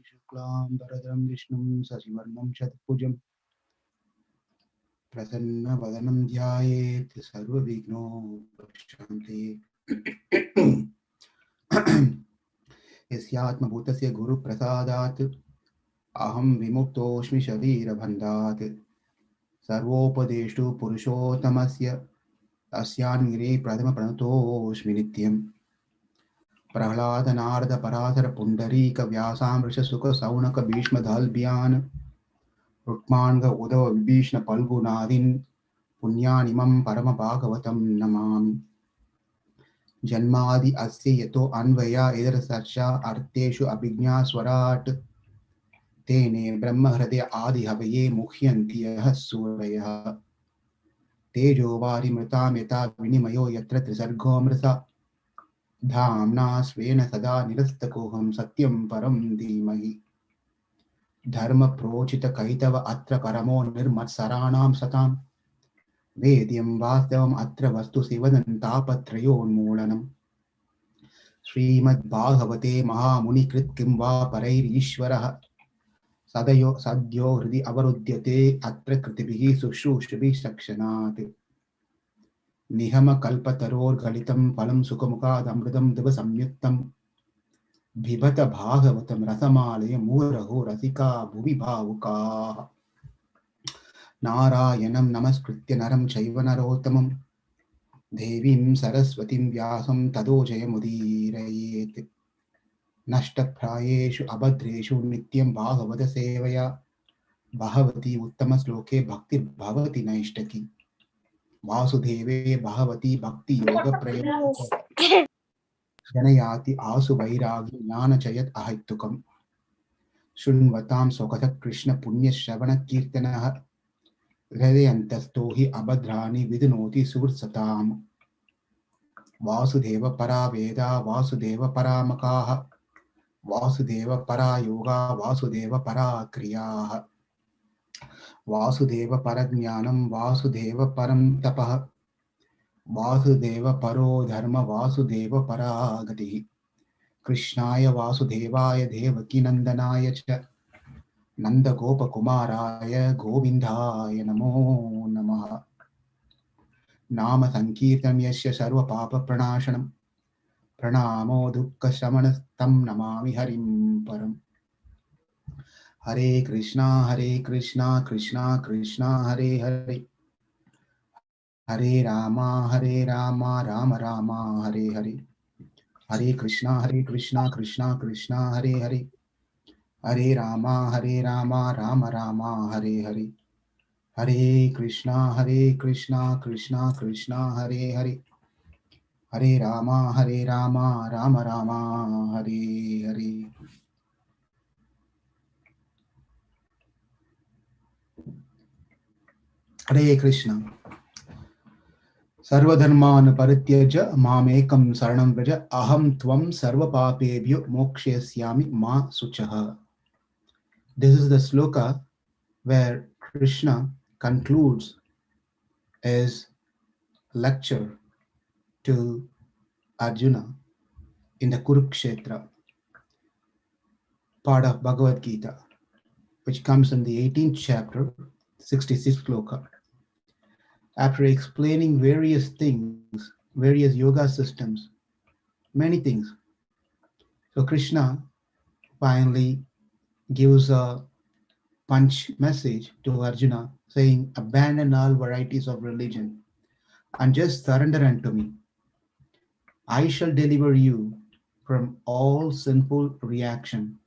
Shuklam Bharadram Vishnum Sasivarnam Chatpujam Prasanna Vadanam Dhyayet Sarva Vigno Prashanti Yasyatma Bhutasya Guru Prasadat Aham Vimuktoshmi Shavira Bhandat Sarvopadeshtu Purushottamasya Tasyan Pradama Pranatoshmi Nityam Prahlada Narada Parasara Pundarika Vyasamrisha Sukha Saunaka Bhishma Dhalbhyan Rukmanga Uddhava Vibhishna Palgunadin Punyanimam Parama Bhagavatam Namami Janmadi Asya Yato Anvaya Idrasarcha Arteshu Abhignya Swarat Tene Brahma Hridaya Adi Havaye Muhyantiyah Surayah Tejo Vari Mritam Yata Vinimayo Yatra Trisargo Mrita Dhamna Svena Sada Nirastakoham Satyam Param Dhimahi Dharma Prochita Kaitava Atra Paramo Nirmat Saranam Satam Vedyam Vastavam Atra Vastu Sivadan Tapatrayon Moolanam Srimad Bhagavate Mahamuni Krit Kimva Parair Ishvaraha Sadayo Sadyo Hridi Avarudyate Atra Kritibihi Sushrushribi Sakshanat Nihama Kalpataror Galitam Palam Sukamukad Amridam Diva Samyuktam Bhibata Bhagavatam Rasamalaya Muraho Rasika Bhuvi Bhavuka Narayanam Namaskritya Naram Chaiva Narottamam Devim Saraswatim Vyasam Tado Jayamudirayet Nashtaprayeshu Abhadreshu Nityam Bhagavata Sevaya Bhavati Uttama Sloke Bhakti Bhavati Naishtaki Vasudeve Bhavati Bhakti Yoga Prayoga Janayati Asu Vairagi Jnana Chayat Ahaitukam Shunvatam Sokatha Krishna Punya Shavana Kirtanaha Hridayantasto hi Abhadrani Vidunoti Sursatam Vasudeva Para Veda Vasudeva Paramakaha Vasudeva Para Yoga Vasudeva Para Kriyaha Vasudeva Parajnanam Vasudeva Param Tapah Vasudeva Paro Dharma Vasudeva Paragati Krishnaya Vasudevaya Devaki Nandanaya Cha Nanda Gopa Kumaraya Govindaya Namo Namaha Nama Sankirtam Yasya Sarva Papa Pranashanam Pranamo Dukkha Shamanastam Namami Harim Param Hare Krishna Krishna Krishna Hare Hare Hare Rama Rama Rama Hare Hare Hare Krishna Krishna Krishna Hare Hare Hare Rama Rama Rama Hare Hare Hare Krishna Krishna Krishna Hare Hare Hare Rama Rama Rama Hare Hare Hare Krishna Sarvadharman Parityaja Mamekam Saranam Vraja Aham Tvam Sarva Papebhyo Mokshayasyami Ma Suchaha. This is the sloka where Krishna concludes his lecture to Arjuna in the Kurukshetra part of Bhagavad Gita, which comes in the 18th chapter, 66th sloka. After explaining various things, various yoga systems, many things, so Krishna finally gives a punch message to Arjuna saying, abandon all varieties of religion and just surrender unto me. I shall deliver you from all sinful reaction.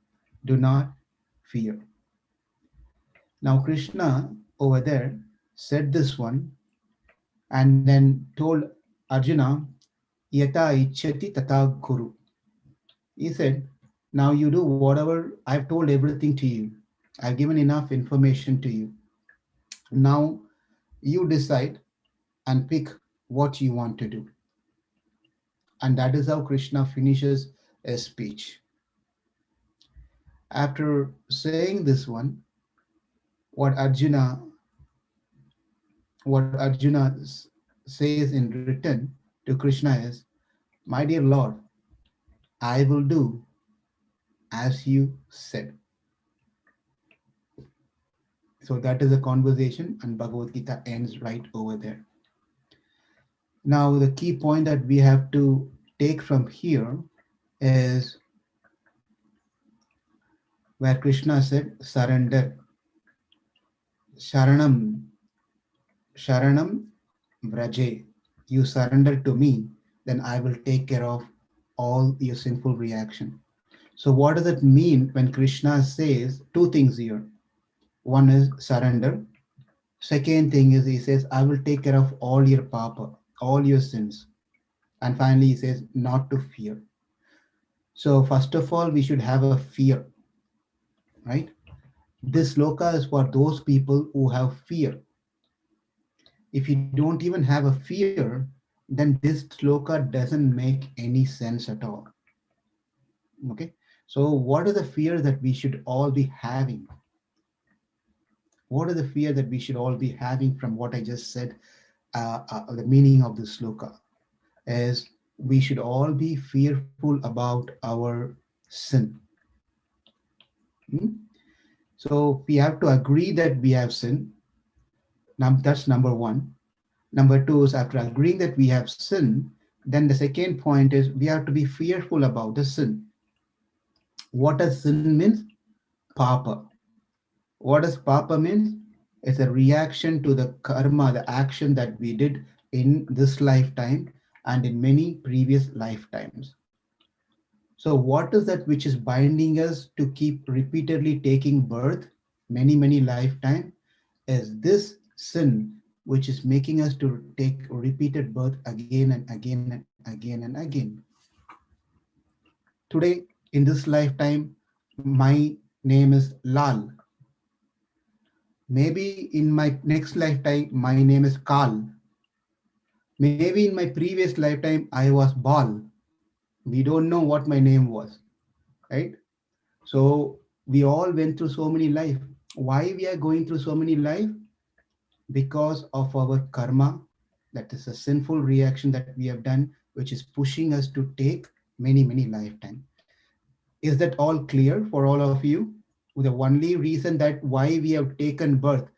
Do not fear. Now, Krishna over there said this one and then told Arjuna, Yata ichati tata guru. He said, now you do whatever, I've told everything to you. I've given enough information to you. Now you decide and pick what you want to do. And that is how Krishna finishes his speech. After saying this one, what Arjuna says in return to Krishna is, my dear Lord, I will do as you said. So that is a conversation, and Bhagavad Gita ends right over there. Now, the key point that we have to take from here is where Krishna said, surrender, Sharanam, Sharanam Vraje. You surrender to me, then I will take care of all your sinful reaction. So, what does it mean when Krishna says two things here? One is surrender. Second thing is he says, I will take care of all your papa, all your sins. And finally, he says, not to fear. So, first of all, we should have a fear, right? This sloka is for those people who have fear. If you don't even have a fear, then this sloka doesn't make any sense at all. Okay. So, what are the fears that we should all be having? What are the fear that we should all be having from what I just said? The meaning of this sloka is we should all be fearful about our sin. Hmm? So we have to agree that we have sin. That's number one. Number two is after agreeing that we have sin, then the second point is we have to be fearful about the sin. What does sin means? Papa. What does papa means? It's a reaction to the karma, the action that we did in this lifetime and in many previous lifetimes. So, what is that which is binding us to keep repeatedly taking birth, many, many lifetime? Is this sin which is making us to take repeated birth again and again and again and again. Today, in this lifetime, my name is Lal. Maybe in my next lifetime, my name is Kal. Maybe in my previous lifetime, I was Bal. We don't know what my name was, right? So we all went through so many life. Why we are going through so many life? Because of our karma, that is a sinful reaction that we have done, which is pushing us to take many, many lifetime. Is that all clear for all of you? The only reason that why we have taken birth,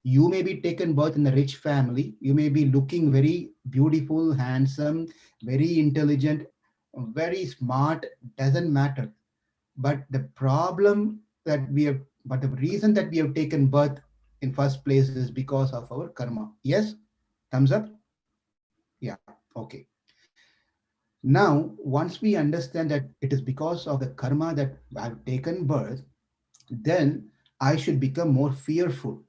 you may be taken birth in a rich family, you may be looking very beautiful, handsome, very intelligent, very smart, doesn't matter. But the problem that we have, but the reason that we have taken birth in first place is because of our karma. Yes? Thumbs up? Yeah, okay. Now, once we understand that it is because of the karma that I've taken birth, then I should become more fearful.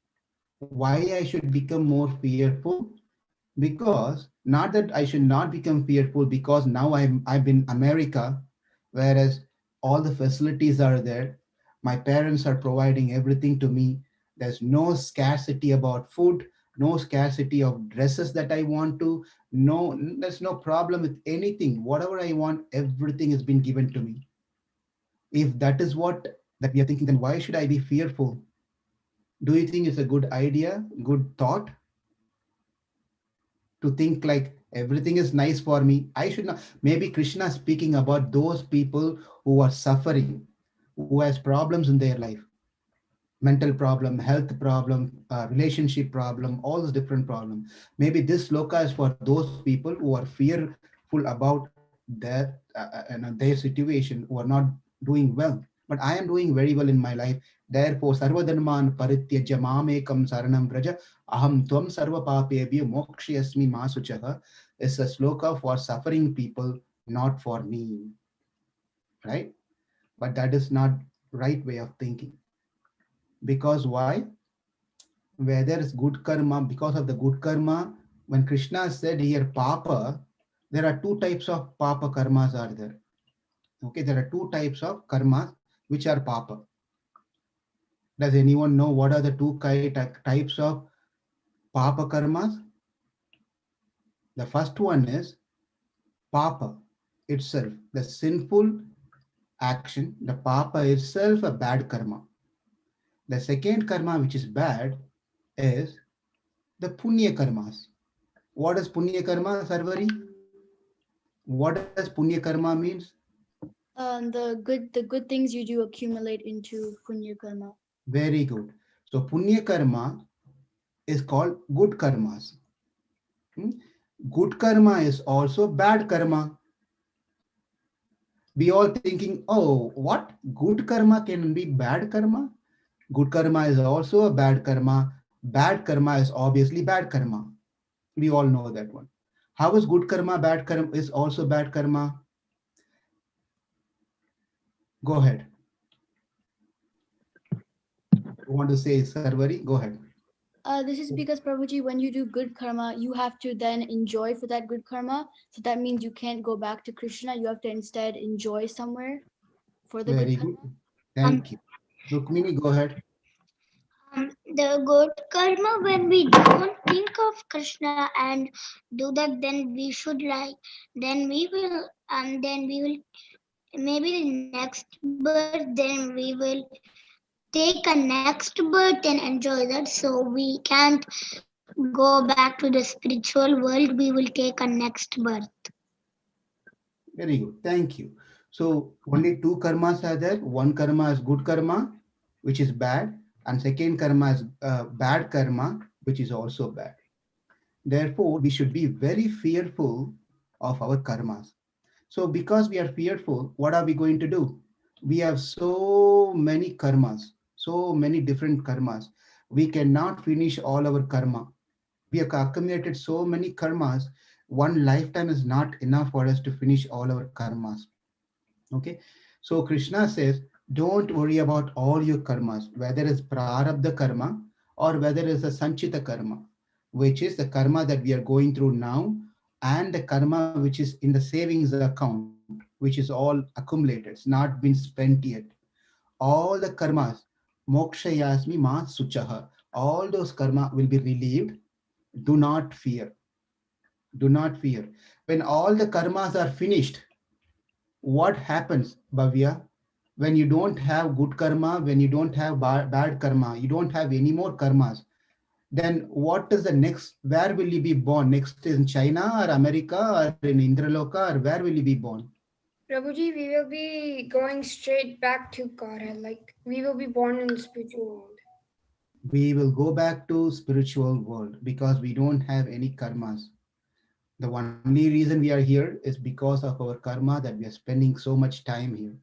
Why I should become more fearful? Because not that I should not become fearful because now I'm in America, whereas all the facilities are there. My parents are providing everything to me. There's no scarcity about food, no scarcity of dresses that I want to. No, there's no problem with anything. Whatever I want, everything has been given to me. If that is what that we are thinking, then why should I be fearful? Do you think it's a good idea, good thought to think like everything is nice for me? I should not. Maybe Krishna is speaking about those people who are suffering, who has problems in their life, mental problem, health problem, relationship problem, all those different problems. Maybe this sloka is for those people who are fearful about their situation, who are not doing well. But I am doing very well in my life. Therefore, sarvadharman parityajya mamekam saranam vraja aham tvam sarva papebhyo mokshayasmi masuchaha is a sloka for suffering people, not for me, right? But that is not right way of thinking. Because why? Where there is good karma, because of the good karma, when Krishna said here papa, there are two types of papa karmas are there. Okay, there are two types of karmas which are papa. Does anyone know what are the two types of papa karmas? The first one is papa itself, the sinful action, the papa itself a bad karma. The second karma which is bad is the punya karmas. What is punya karma, Sarvari? What does punya karma means? The good things you do accumulate into punya karma. Very good. So punya karma is called good karmas. Hmm? Good karma is also bad karma. We all thinking, oh, what? Good karma can be bad karma? Good karma is also a bad karma. Bad karma is obviously bad karma. We all know that one. How is good karma bad karma is also bad karma? Go ahead. You want to say Sarvari? Go ahead. This is because Prabhuji, when you do good karma, you have to then enjoy for that good karma. So that means you can't go back to Krishna. You have to instead enjoy somewhere for the good Very karma. good. Thank you. Rukmini, go ahead. The good karma, when we don't think of Krishna and do that, then we should like, then we will maybe the next birth, then we will take a next birth and enjoy that. So we can't go back to the spiritual world. We will take a next birth. Very good. Thank you. So only two karmas are there. One karma is good karma, which is bad, and second karma is bad karma, which is also bad. Therefore, we should be very fearful of our karmas. So because we are fearful, what are we going to do? We have so many karmas, so many different karmas. We cannot finish all our karma. We have accumulated so many karmas. One lifetime is not enough for us to finish all our karmas. Okay, so Krishna says, don't worry about all your karmas, whether it's prarabdha karma or whether it's a sanchita karma, which is the karma that we are going through now, and the karma which is in the savings account, which is all accumulated, it's not been spent yet. All the karmas, moksha yasmi ma suchaha, all those karma will be relieved. Do not fear. Do not fear. When all the karmas are finished, what happens, Bhavya? When you don't have good karma, when you don't have bad karma, you don't have any more karmas, then what is the next? Where will you be born? Next in China or America or in Indraloka, or where will you be born? Prabhuji, we will be going straight back to Katha. Like, we will be born in the spiritual world. We will go back to spiritual world because we don't have any karmas. The only reason we are here is because of our karma that we are spending so much time here.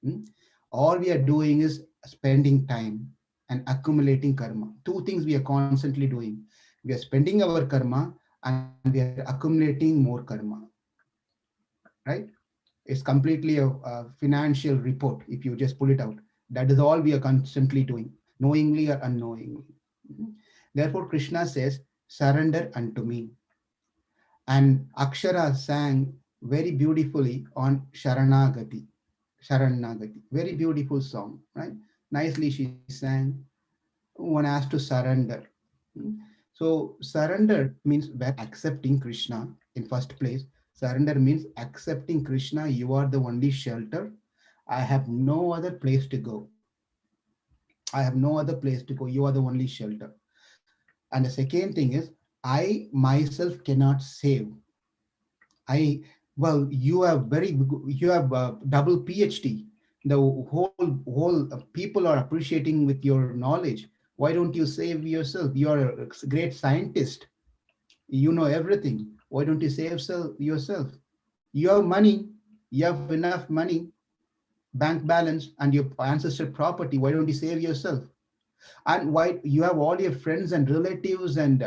Hmm? All we are doing is spending time and accumulating karma. Two things we are constantly doing. We are spending our karma and we are accumulating more karma. Right? It's completely a financial report if you just pull it out. That is all we are constantly doing, knowingly or unknowingly. Mhm. Therefore, Krishna says, surrender unto me. And Akshara sang very beautifully on Sharanagati. Sharanagati. Very beautiful song, right? Nicely she sang. One has to surrender. Hmm? So surrender means by accepting Krishna in first place. Surrender means accepting Krishna. You are the only shelter. I have no other place to go. I have no other place to go. You are the only shelter. And the second thing is, I myself cannot save. I well, you have double PhD. The whole people are appreciating with your knowledge. Why don't you save yourself? You are a great scientist. You know everything. Why don't you save yourself? You have money. You have enough money, bank balance, and your ancestor property. Why don't you save yourself? And why you have all your friends and relatives and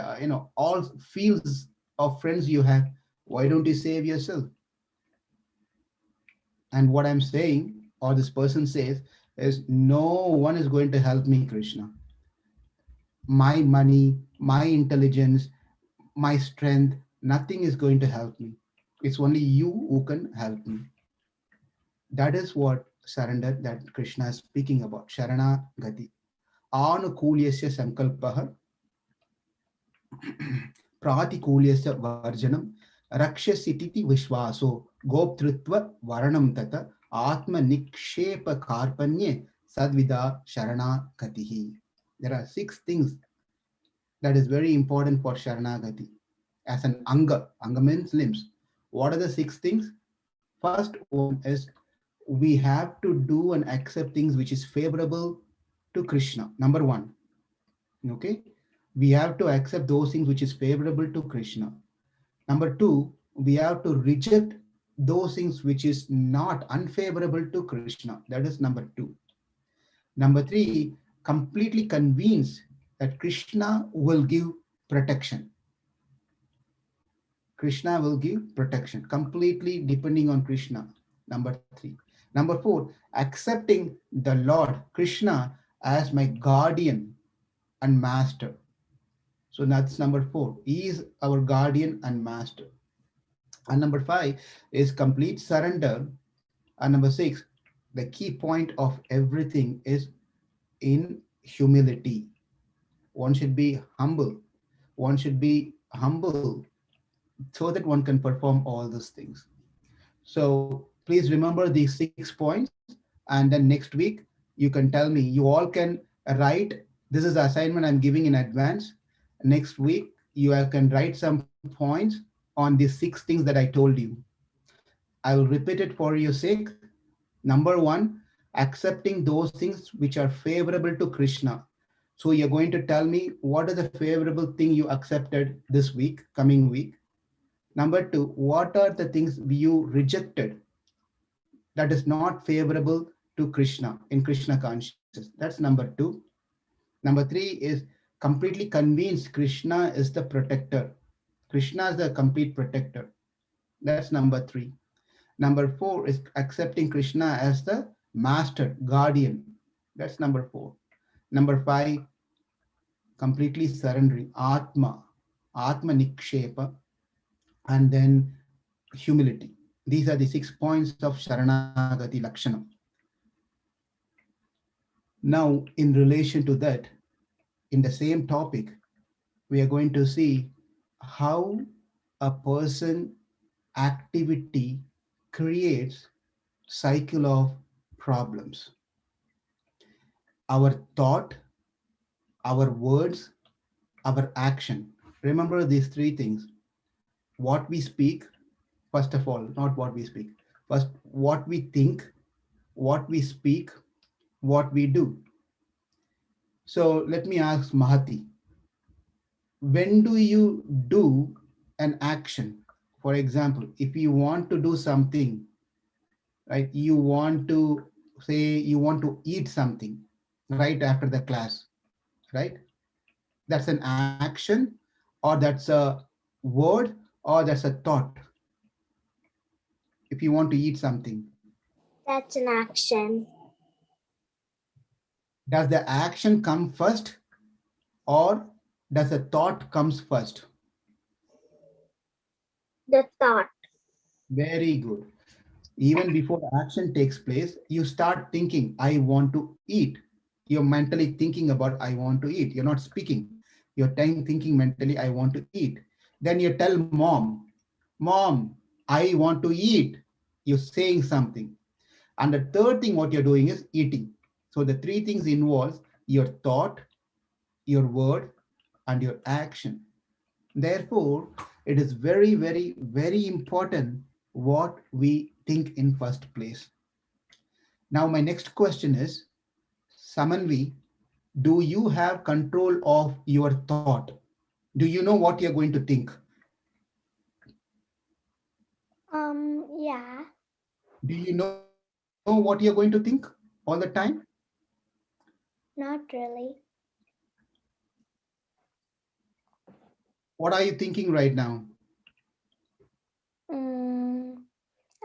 all fields of friends you have? Why don't you save yourself? And what I'm saying, or this person says, is no one is going to help me, Krishna. My money, my intelligence, my strength, nothing is going to help me. It's only you who can help me. That is what surrender that Krishna is speaking about. Sharana Gati. Anukulyasya sankalpaha pratikulesya varjanam rakshasititi vishwaso goptrutva varanam tata atma nikshepa karpanye sadvida sharana gatihi. There are six things that is very important for sharanagati as an anga. Anga means limbs. What are the six things? First one is, we have to do and accept things which is favorable to Krishna. Number one. Okay, we have to accept those things which is favorable to Krishna. Number two, we have to reject those things which is not unfavorable to Krishna. That is number two. Number three, completely convinced that Krishna will give protection. Krishna will give protection, completely depending on Krishna. Number three. Number four, accepting the Lord Krishna as my guardian and master. So that's number four. He is our guardian and master. And number five is complete surrender. And number six, the key point of everything is in humility. One should be humble. One should be humble so that one can perform all these things. So please remember these 6 points, and then next week you can tell me. You all can write. This is the assignment I'm giving in advance. Next week you can write some points on these 6 things that I told you. I will repeat it for your sake. Number one, accepting those things which are favorable to Krishna. So you're going to tell me what is the favorable thing you accepted this week, coming week. Number two, what are the things you rejected that is not favorable to Krishna in Krishna consciousness? That's number two. Number three is completely convinced Krishna is the protector. Krishna is the complete protector. That's number three. Number four is accepting Krishna as the master, guardian. That's number four. Number five, completely surrendering, Atma Nikshepa, and then humility. These are the 6 points of Sharanagati Lakshanam. Now, in relation to that, in the same topic, we are going to see how a person activity creates cycle of problems. Our thought, our words, our action. Remember these three things. What we speak, first of all, not what we speak. First, what we think, what we speak, what we do. So let me ask Mahati, when do you do an action? For example, if you want to do something, right, you want to say you want to eat something right after the class, right? That's an action, or that's a word, or that's a thought. If you want to eat something, That's an action. does the action come first, or does the thought comes first? The thought. Very good. Even before the action takes place, you start thinking, I want to eat. You're mentally thinking about, I want to eat. You're not speaking. You're thinking mentally, I want to eat. Then you tell mom, Mom, I want to eat. You're saying something. And the third thing, what you're doing is eating. So the three things involves your thought, your word, and your action. Therefore, it is very, very, very important what we think in first place. Now, my next question is, Samanvi, do you have control of your thought? Do you know what you're going to think? Yeah. Do you know what you're going to think all the time? Not really. What are you thinking right now?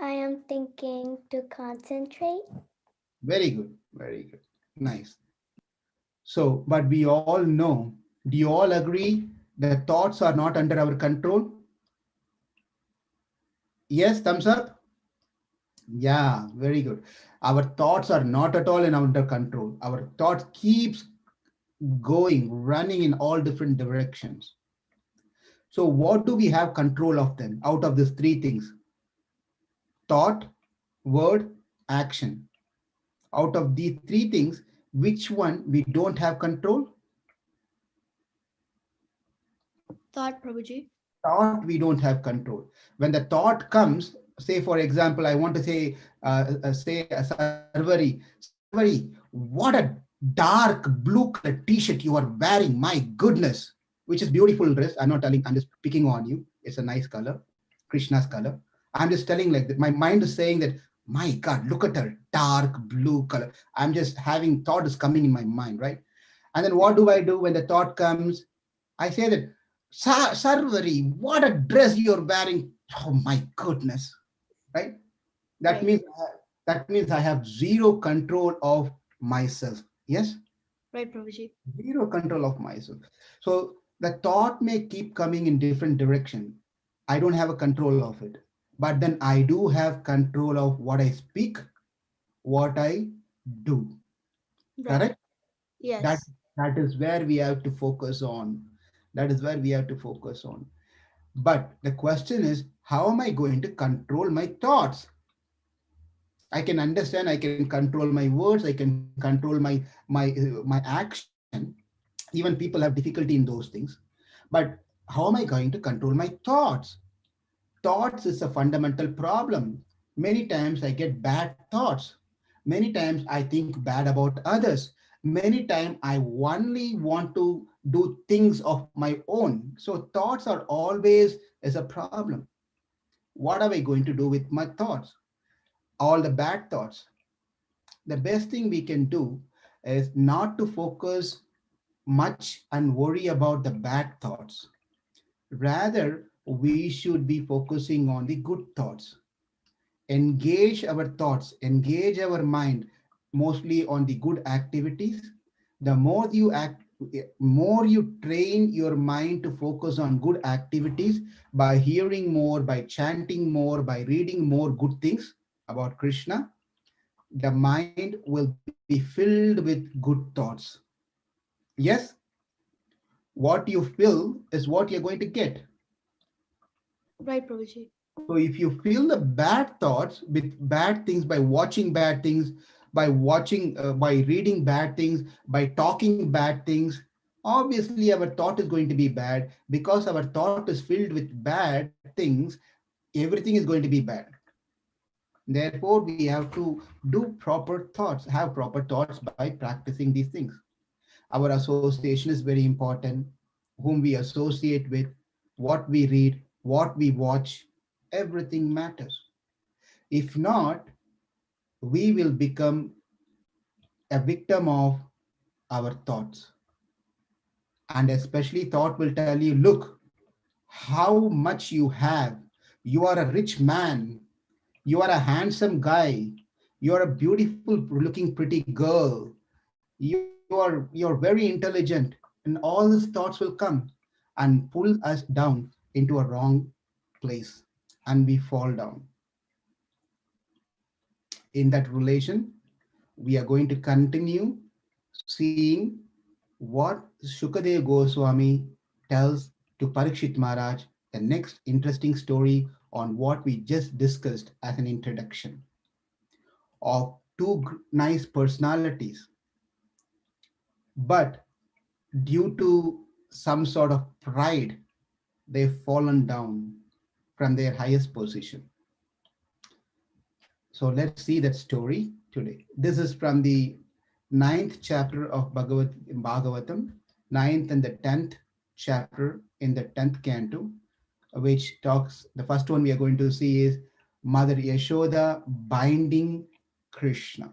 I am thinking to concentrate. Very good, very good. Nice. So, but we all know, do you all agree that thoughts are not under our control? Yes, thumbs up. Yeah, very good. Our thoughts are not at all in under control. Our thoughts keeps going, running in all different directions. So what do we have control of them out of these three things? Thought, word, action. Out of these three things, which one we don't have control? Thought, Prabhuji. Thought we don't have control. When the thought comes, say for example, I want to say a Sarvari, what a dark blue color t-shirt you are wearing, my goodness, which is beautiful dress. I'm not telling, I'm just picking on you. It's a nice color, Krishna's color. I'm just telling like that. My mind is saying that, my God, look at her dark blue color. I'm just having thought is coming in my mind, right? And then what do I do when the thought comes? I say that, Sarvari, what a dress you're wearing. Oh my goodness, right? That Right. means I have zero control of myself. Yes, Right, Prabhuji. zero control of myself. So the thought may keep coming in different direction. I don't have a control of it, but then I do have control of what I speak, what I do. Right. Correct? That Yes. that is where we have to focus on. That is where we have to focus on. But the question is, how am I going to control my thoughts? I can understand, I can control my words, I can control my action. Even people have difficulty in those things. But how am I going to control my thoughts? Thoughts is a fundamental problem. Many times I get bad thoughts. Many times I think bad about others. Many times I only want to do things of my own. So thoughts are always is a problem. What are we going to do with my thoughts? All the bad thoughts. The best thing we can do is not to focus much and worry about the bad thoughts. Rather, we should be focusing on the good thoughts. Engage our thoughts, engage our mind mostly on the good activities. The more you act, more you train your mind to focus on good activities by hearing more, by chanting more, by reading more good things about Krishna, the mind will be filled with good thoughts. Yes, what you feel is what you're going to get. Right, Prabhuji. So if you feel the bad thoughts with bad things by watching bad things, by reading bad things, by talking bad things, obviously our thought is going to be bad because our thought is filled with bad things. Everything is going to be bad. Therefore, we have to do proper thoughts, have proper thoughts by practicing these things. Our association is very important. Whom we associate with, what we read, what we watch, everything matters. If not, we will become a victim of our thoughts. And especially, thought will tell you, look, how much you have. You are a rich man. You are a handsome guy. You are a beautiful looking pretty girl. You're very intelligent. And all these thoughts will come and pull us down into a wrong place and we fall down. In that relation, we are going to continue seeing what Shukadev Goswami tells to Parikshit Maharaj, the next interesting story on what we just discussed as an introduction of two nice personalities. But due to some sort of pride, they've fallen down from their highest position. So let's see that story today. This is from the ninth chapter of Bhagavatam, ninth and the 10th chapter in the 10th canto, which talks, the first one we are going to see is Mother Yashoda binding Krishna.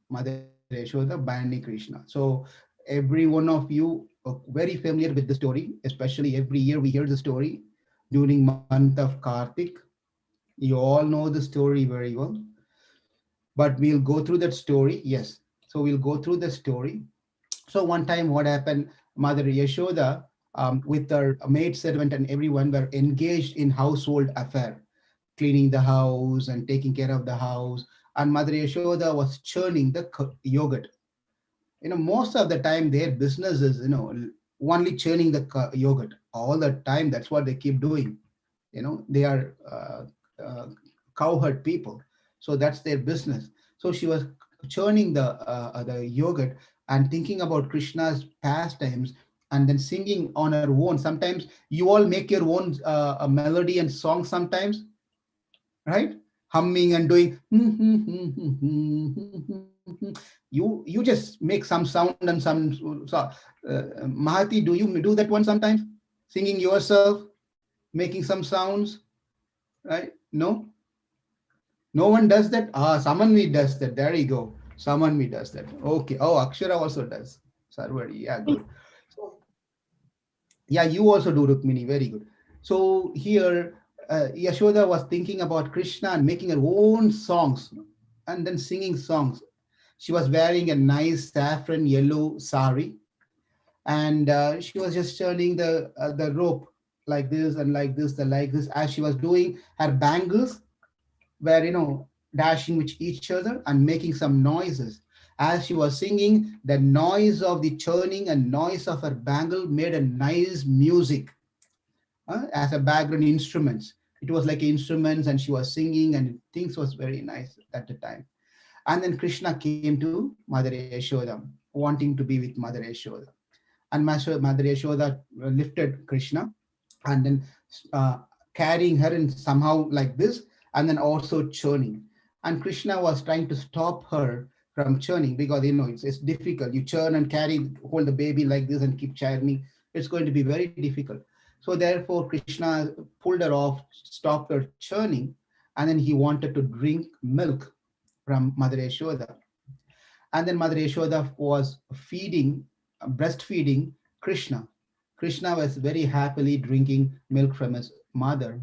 Mother Yashoda binding Krishna. So every one of you are very familiar with the story, especially every year we hear the story during month of Kartik. You all know the story very well, but we'll go through that story. Yes. So we'll go through the story. So one time what happened, Mother Yashoda with her maid servant and everyone were engaged in household affair, cleaning the house and taking care of the house. And Mother Yashoda was churning the yogurt. Most of the time their business is, only churning the yogurt all the time. That's what they keep doing. They are cowherd people, so that's their business. So she was churning the yogurt and thinking about Krishna's pastimes and then singing on her own. Sometimes you all make your own a melody and song sometimes, right? humming and doing. You just make some sound and some. So, Mahati, do you do that one sometimes? Singing yourself, making some sounds, right? No, no one does that. Ah, Samanvi does that. There you go. Samanvi does that. Okay. Oh, Akshara also does. Sarvari, yeah, good. So, yeah, you also do, Rukmini. Very good. So here, Yashoda was thinking about Krishna and making her own songs and then singing songs. She was wearing a nice saffron yellow sari, and she was just turning the rope like this and like this and like this as she was doing her bangles, were dashing with each other and making some noises. As she was singing, the noise of the churning and noise of her bangle made a nice music as a background instruments. It was like instruments, and she was singing, and things was very nice at the time. And then Krishna came to Mother Yashoda, wanting to be with Mother Yashoda. And Mother Yashoda lifted Krishna and then uh, carrying her in somehow like this, and then also churning. And Krishna was trying to stop her from churning because it's difficult. You churn and carry, hold the baby like this and keep churning. It's going to be very difficult. So therefore, Krishna pulled her off, stopped her churning, and then he wanted to drink milk from Mother Yashoda. And then Mother Yashoda was feeding, breastfeeding Krishna. Krishna was very happily drinking milk from his mother.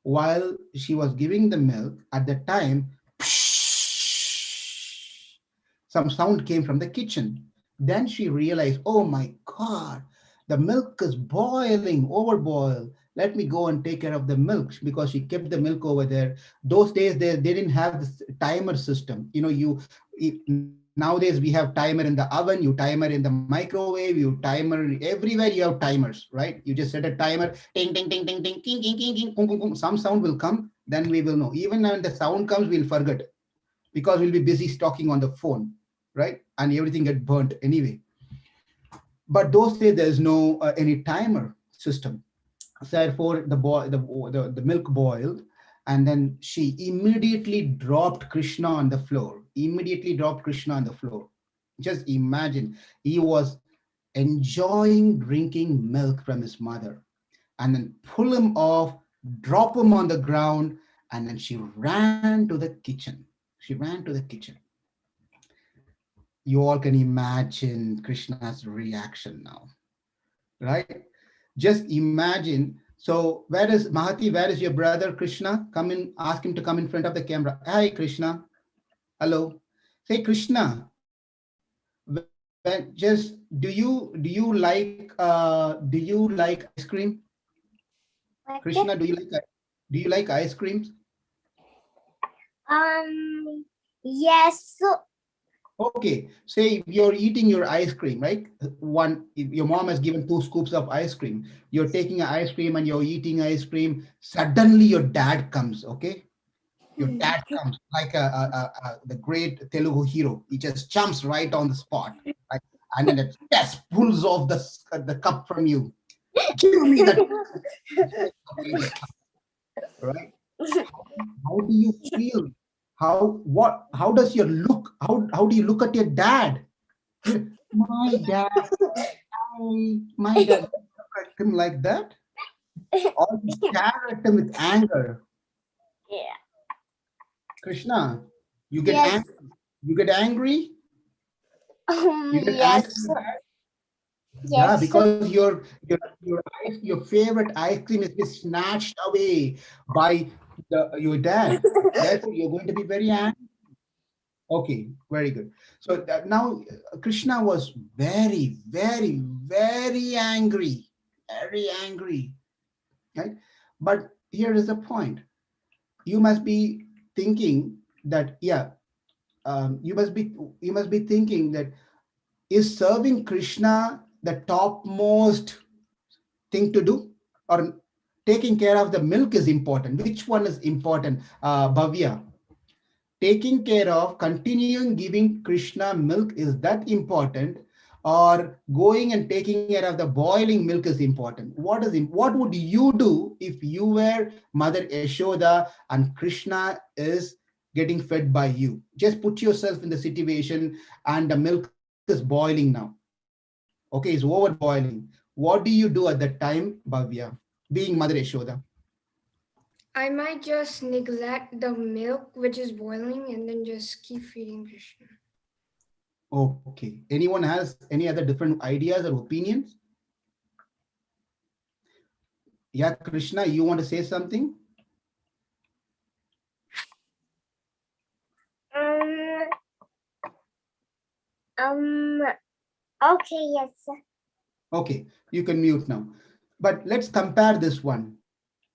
While she was giving the milk, at the time, some sound came from the kitchen. Then she realized, oh my God, the milk is boiling, overboiled. Let me go and take care of the milk, because she kept the milk over there. Those days they didn't have this timer system. Nowadays we have timer in the oven, you timer in the microwave, you timer everywhere. You have timers, right? You just set a timer, ting ting ting ting ting, king king king king, kung, kung, kung. Some sound will come, then we will know. Even when the sound comes, we'll forget because we'll be busy talking on the phone, right? And everything get burnt anyway. But those days there's no any timer system. Therefore, the milk boiled, and then she immediately dropped Krishna on the floor. Immediately dropped Krishna on the floor. Just imagine, he was enjoying drinking milk from his mother, and then pull him off, drop him on the ground, and then she ran to the kitchen. She ran to the kitchen. You all can imagine Krishna's reaction now, right? Just imagine. So where is Mahati? Where is your brother Krishna? Come in, ask him to come in front of the camera. Hi, Krishna. Hello. Say, Krishna. Just do you like ice cream? Krishna, do you like ice creams? Yes. So Okay, say you're eating your ice cream, right? If your mom has given 2 scoops of ice cream. You're taking an ice cream and you're eating ice cream. Suddenly your dad comes, okay? Your dad comes like the great Telugu hero. He just jumps right on the spot, right? And then it just pulls off the cup from you. Give me that, right? How do you feel? How does your look? How do you look at your dad? My dad, my dad, look at him like that, or you stare at him with anger. yeah. Krishna, you get Yes. angry. You get angry. You get angry. Yes. Yeah, Yes. because your favorite ice cream is being snatched away by your dad. Therefore, you're going to be very angry. Okay, very good. So now Krishna was very, very, very angry, right? But here is the point. You must be thinking that, yeah, you must be thinking that, is serving Krishna the topmost thing to do, or taking care of the milk is important? Which one is important, Bhavya? Taking care of continuing giving Krishna milk, is that important, or going and taking care of the boiling milk is important? What would you do if you were Mother Yashoda and Krishna is getting fed by you? Just put yourself in the situation and the milk is boiling now. Okay, it's over boiling. What do you do at that time, Bhavya, being Mother Yashoda? I might just neglect the milk which is boiling and then just keep feeding Krishna. Okay. Anyone has any other different ideas or opinions? Yeah, Krishna, you want to say something? Um, um, okay, yes. Okay, you can mute now. But let's compare this one.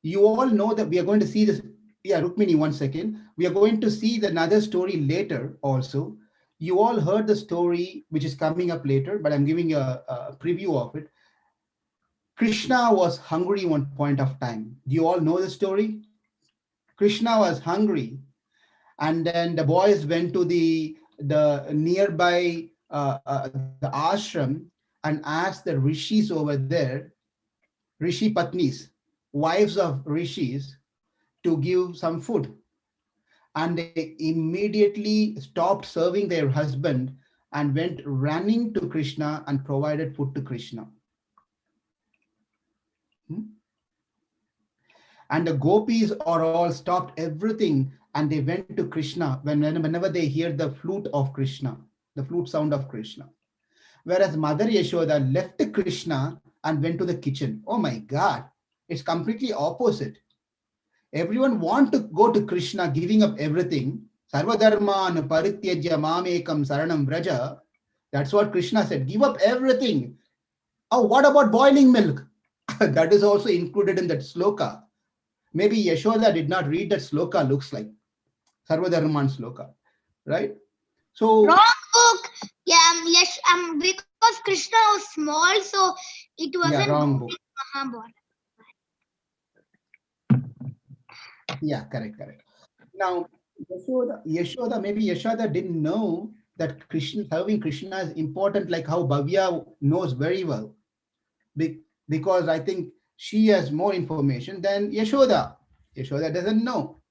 You all know that we are going to see this. Yeah, Rukmini, 1 second. We are going to see another story later also. You all heard the story which is coming up later, but I'm giving you a preview of it. Krishna was hungry one point of time. Do you all know the story? Krishna was hungry, and then the boys went to the nearby the ashram and asked the rishis over there, rishi patnis, wives of rishis, to give some food, and they immediately stopped serving their husband and went running to Krishna and provided food to Krishna. Hmm? And the gopis are all stopped everything and they went to Krishna whenever they hear the flute of Krishna, the flute sound of Krishna. Whereas Mother Yashoda left Krishna and went to the kitchen. Oh my God, it's completely opposite. Everyone want to go to Krishna, giving up everything. Sarvadharman parityajya mamekam saranam vraja. That's what Krishna said. Give up everything. Oh, what about boiling milk? That is also included in that sloka. Maybe Yashoda did not read that sloka, looks like Sarvadharman sloka, right? So, Wrong book. Yeah, yes, because Krishna was small, so it yeah, wasn't wrong book. Mahabharata. Yeah, correct, correct. Now, maybe Yashoda didn't know that Krishna, serving Krishna is important, like how Bhavya knows very well, because I think she has more information than Yashoda. Yashoda doesn't know.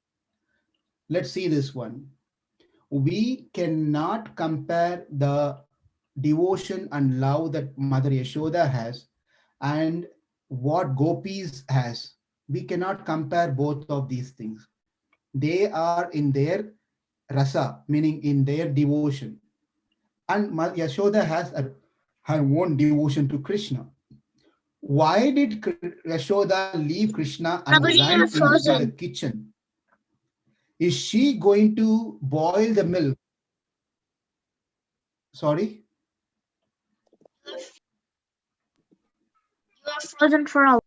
Let's see this one. We cannot compare the devotion and love that Mother Yashoda has and what gopis has. We cannot compare both of these things. They are in their rasa, meaning in their devotion, and Yashoda has her own devotion to Krishna. Why did Yashoda leave Krishna and Prabhuji, run you're into the frozen. kitchen? Is she going to boil the milk? Sorry. You are frozen for a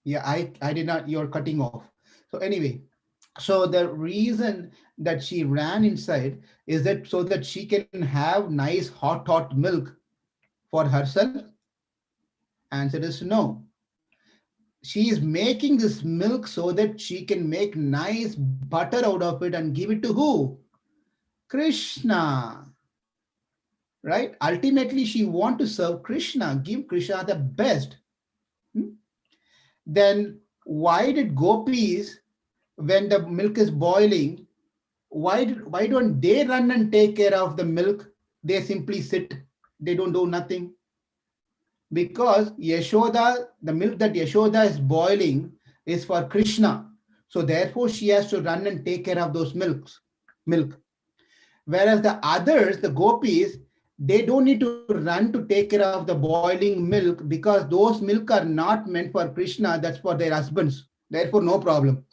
Yeah, I did not, you're cutting off. So anyway, so the reason that she ran inside is that so that she can have nice hot milk for herself. Answer is no. She is making this milk so that she can make nice butter out of it and give it to who? Krishna, right? Ultimately she want to serve Krishna, give Krishna the best. Hmm? Then why did gopis, when the milk is boiling, why don't they run and take care of the milk? They simply sit, they don't do nothing. Because Yashoda, the milk that Yashoda is boiling is for Krishna. So therefore she has to run and take care of those milk. Whereas the others, the gopis, they don't need to run to take care of the boiling milk because those milk are not meant for Krishna, that's for their husbands. Therefore, no problem.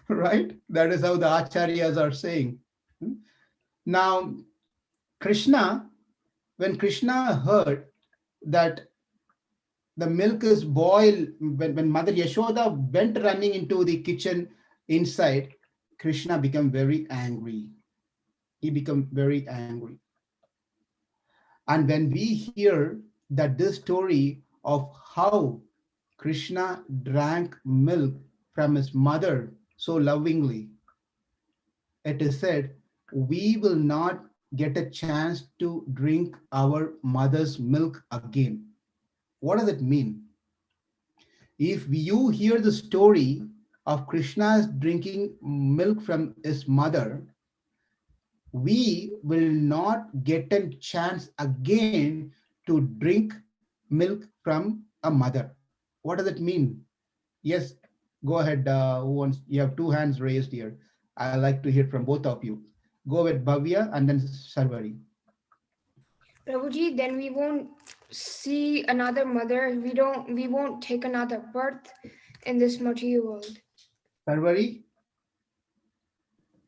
Right? That is how the acharyas are saying. Now, Krishna, when Krishna heard that the milk is boiled, when Mother Yashoda went running into the kitchen inside, Krishna became very angry. He became very angry. And when we hear that this story of how Krishna drank milk from his mother so lovingly, it is said, we will not get a chance to drink our mother's milk again. What does it mean? If you hear the story of Krishna's drinking milk from his mother, we will not get a chance again to drink milk from a mother. What does it mean? Yes, go ahead. Who wants? You have two hands raised here. I like to hear from both of you. Go with Bhavya and then Sarvari. Prabhuji, then we won't see another mother. We won't take another birth in this material world. Sarvari?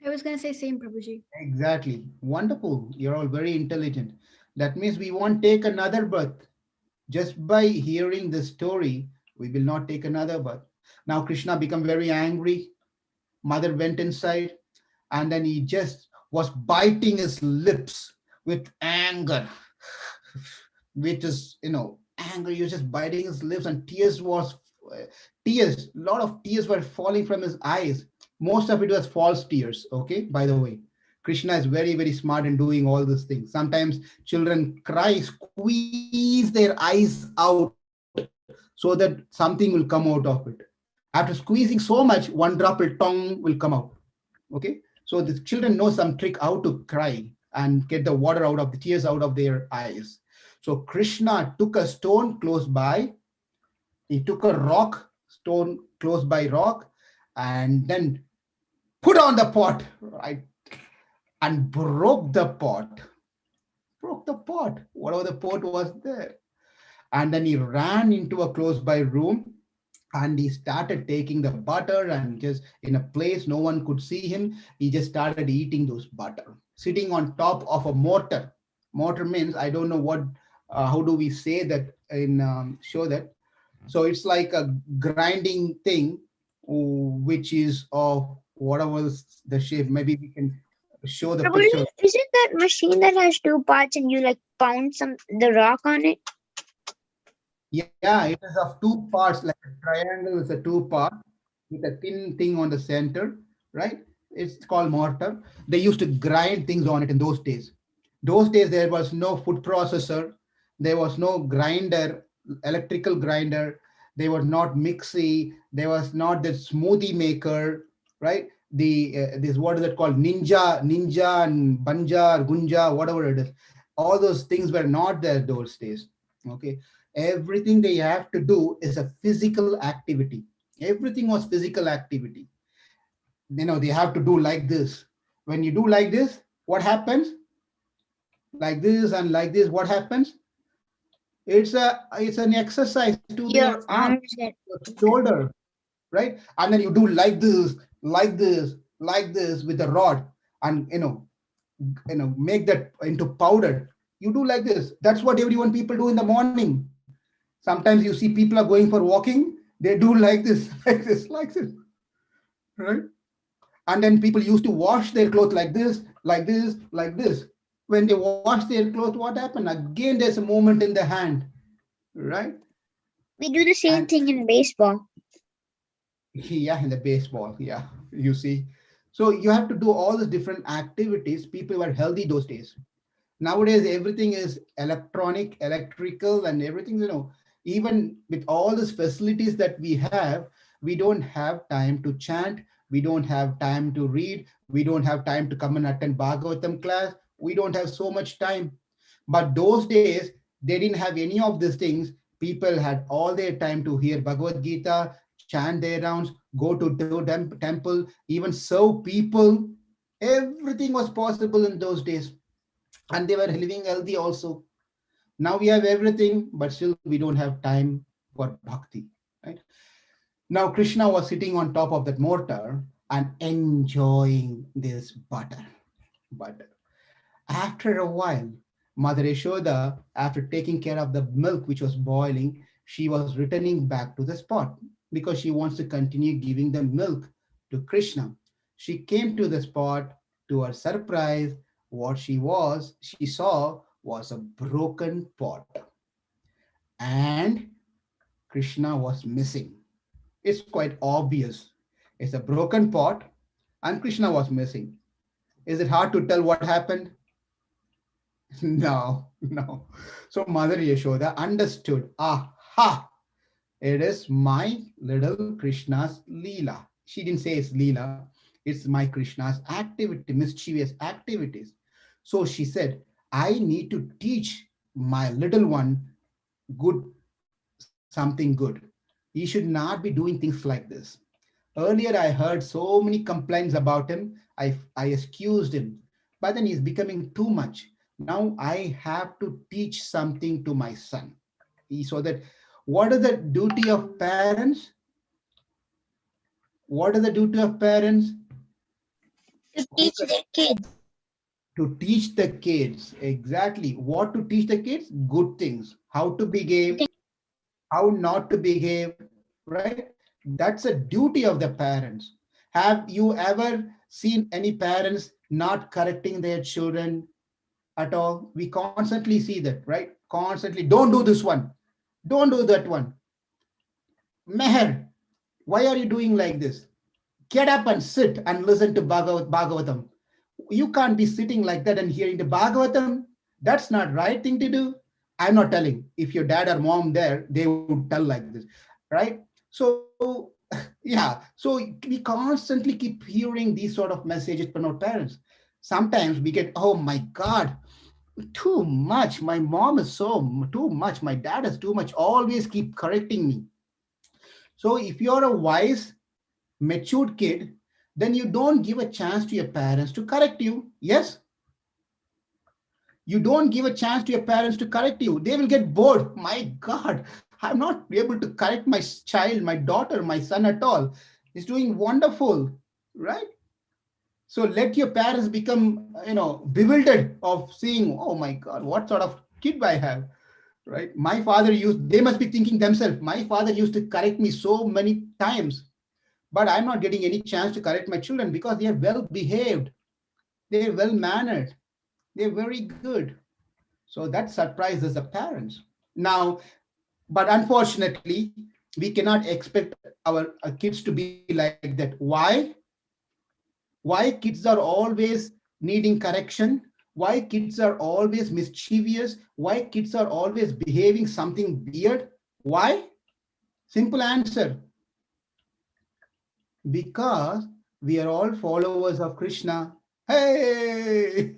I was gonna say same, Prabhuji. Exactly. Wonderful. You're all very intelligent. That means we won't take another birth. Just by hearing the story, we will not take another birth. Now Krishna became very angry. Mother went inside and then he just was biting his lips with anger. With his, anger, he was just biting his lips and tears, a lot of tears were falling from his eyes. Most of it was false tears, okay, by the way. Krishna is very, very smart in doing all these things. Sometimes children cry, squeeze their eyes out so that something will come out of it. After squeezing so much, one drop of tongue will come out. Okay, so the children know some trick how to cry and get the water out of the tears out of their eyes. So Krishna took a stone close by, he took a stone close by rock, and then put on the pot, right, and broke the pot, whatever the pot was there. And then he ran into a close by room and he started taking the butter and just in a place no one could see him, he just started eating those butter, sitting on top of a mortar. Mortar means, I don't know what, how do we say that in show that. So it's like a grinding thing, which is of whatever the shape. Maybe we can show the Probably, picture. isn't that machine that has two parts and you like pound the rock on it? Yeah, it is of two parts, like a triangle is a two part with a thin thing on the center, right? It's called mortar. They used to grind things on it in those days. Those days there was no food processor, there was no grinder, electrical grinder, there was not mixie, there was not the smoothie maker, right? The this, what is it called, ninja and banja, gunja, whatever it is. All those things were not there those days. Okay, everything they have to do is a physical activity. Everything was physical activity. They have to do like this. When you do like this, what happens? Like this and like this, what happens? It's an exercise to your Your arm, arms get your shoulder, right? And then you do like this, like this, like this with the rod, and make that into powder. You do like this. That's what everyone people do in the morning. Sometimes you see people are going for walking, they do like this, like this, like this, right? And then people used to wash their clothes like this, like this, like this. When they wash their clothes, what happened? Again, there's a movement in the hand, right? we do the same And thing in baseball. yeah, in the baseball, yeah, you see. So you have to do all these different activities. People were healthy those days. Nowadays everything is electronic, electrical, and everything. Even with all these facilities that we don't have time to chant, we don't have time to read, we don't have time to come and attend Bhagavatham class, we don't have so much time. But those days they didn't have any of these things. People had all their time to hear Bhagavad Gita, chant their rounds, go to temple, even serve people. Everything was possible in those days, and they were living healthy also. Now we have everything, but still we don't have time for bhakti, right? Now Krishna was sitting on top of that mortar and enjoying this butter. After a while, Mother Yashoda, after taking care of the milk which was boiling, she was returning back to the spot because she wants to continue giving the milk to Krishna. She came to the spot. To her surprise, what she saw was a broken pot, and Krishna was missing. It's quite obvious. It's a broken pot, and Krishna was missing. Is it hard to tell what happened? No, no. So Mother Yashoda understood, aha, it is my little Krishna's Leela. She didn't say it's Leela, it's my Krishna's activity, mischievous activities. So she said, I need to teach my little one good, something good. He should not be doing things like this. Earlier, I heard so many complaints about him. I excused him, but then he's becoming too much. Now I have to teach something to my son. So that what is the duty of parents? What is the duty of parents? To teach their kids. To teach the kids. Exactly. What to teach the kids? Good things. How to behave, how not to behave, right? That's a duty of the parents. Have you ever seen any parents not correcting their children at all? We constantly see that, right? Constantly, don't do this one, don't do that one. Meher, why are you doing like this? Get up and sit and listen to Bhagavatam. You can't be sitting like that and hearing the Bhagavatam. That's not right thing to do. I'm not telling. If your dad or mom there, they would tell like this, right? So yeah, so we constantly keep hearing these sort of messages from our parents. Sometimes we get, oh my God, too much. My mom is so too much. My dad is too much. Always keep correcting me. So if you're a wise, matured kid, then you don't give a chance to your parents to correct you. Yes, you don't give a chance to your parents to correct you. They will get bored. My God, I'm not able to correct my child, my daughter, my son at all. He's doing wonderful, right? So let your parents become, bewildered of seeing, oh my God, what sort of kid I have, right? My father used, they must be thinking themselves, my father used to correct me so many times, but I'm not getting any chance to correct my children because they are well behaved, they're well mannered, they're very good. So that surprises the parents. Now, but unfortunately, we cannot expect our kids to be like that. Why kids are always needing correction? Why kids are always mischievous? Why kids are always behaving something weird? Why? Simple answer, because we are all followers of Krishna. Hey,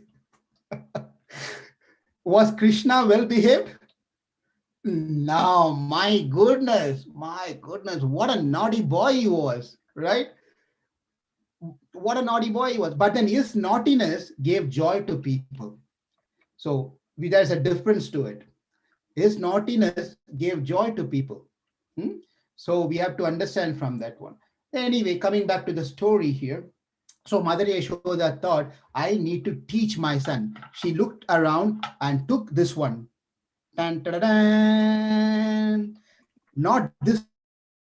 was Krishna well behaved? No, my goodness, what a naughty boy he was, right? What a naughty boy he was. But then his naughtiness gave joy to people. So there's a difference to it. His naughtiness gave joy to people. Hmm? So we have to understand from that one. Anyway, coming back to the story here. So Mother Yashoda thought, I need to teach my son. She looked around and took this one. Dun, dun, dun, dun. Not this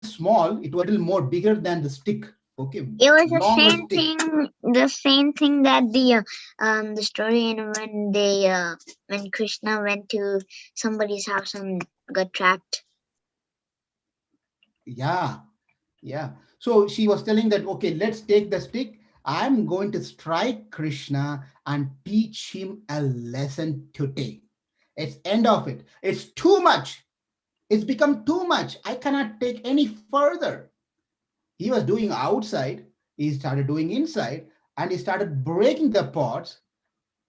small, it was a little more bigger than the stick. Okay, It was longer stick. the same thing that the story in when Krishna went to somebody's house and got trapped. Yeah, yeah. So she was telling that, okay, let's take the stick. I'm going to strike Krishna and teach him a lesson today. It's end of it. It's too much. It's become too much. I cannot take any further. He was doing outside, he started doing inside, and he started breaking the pots.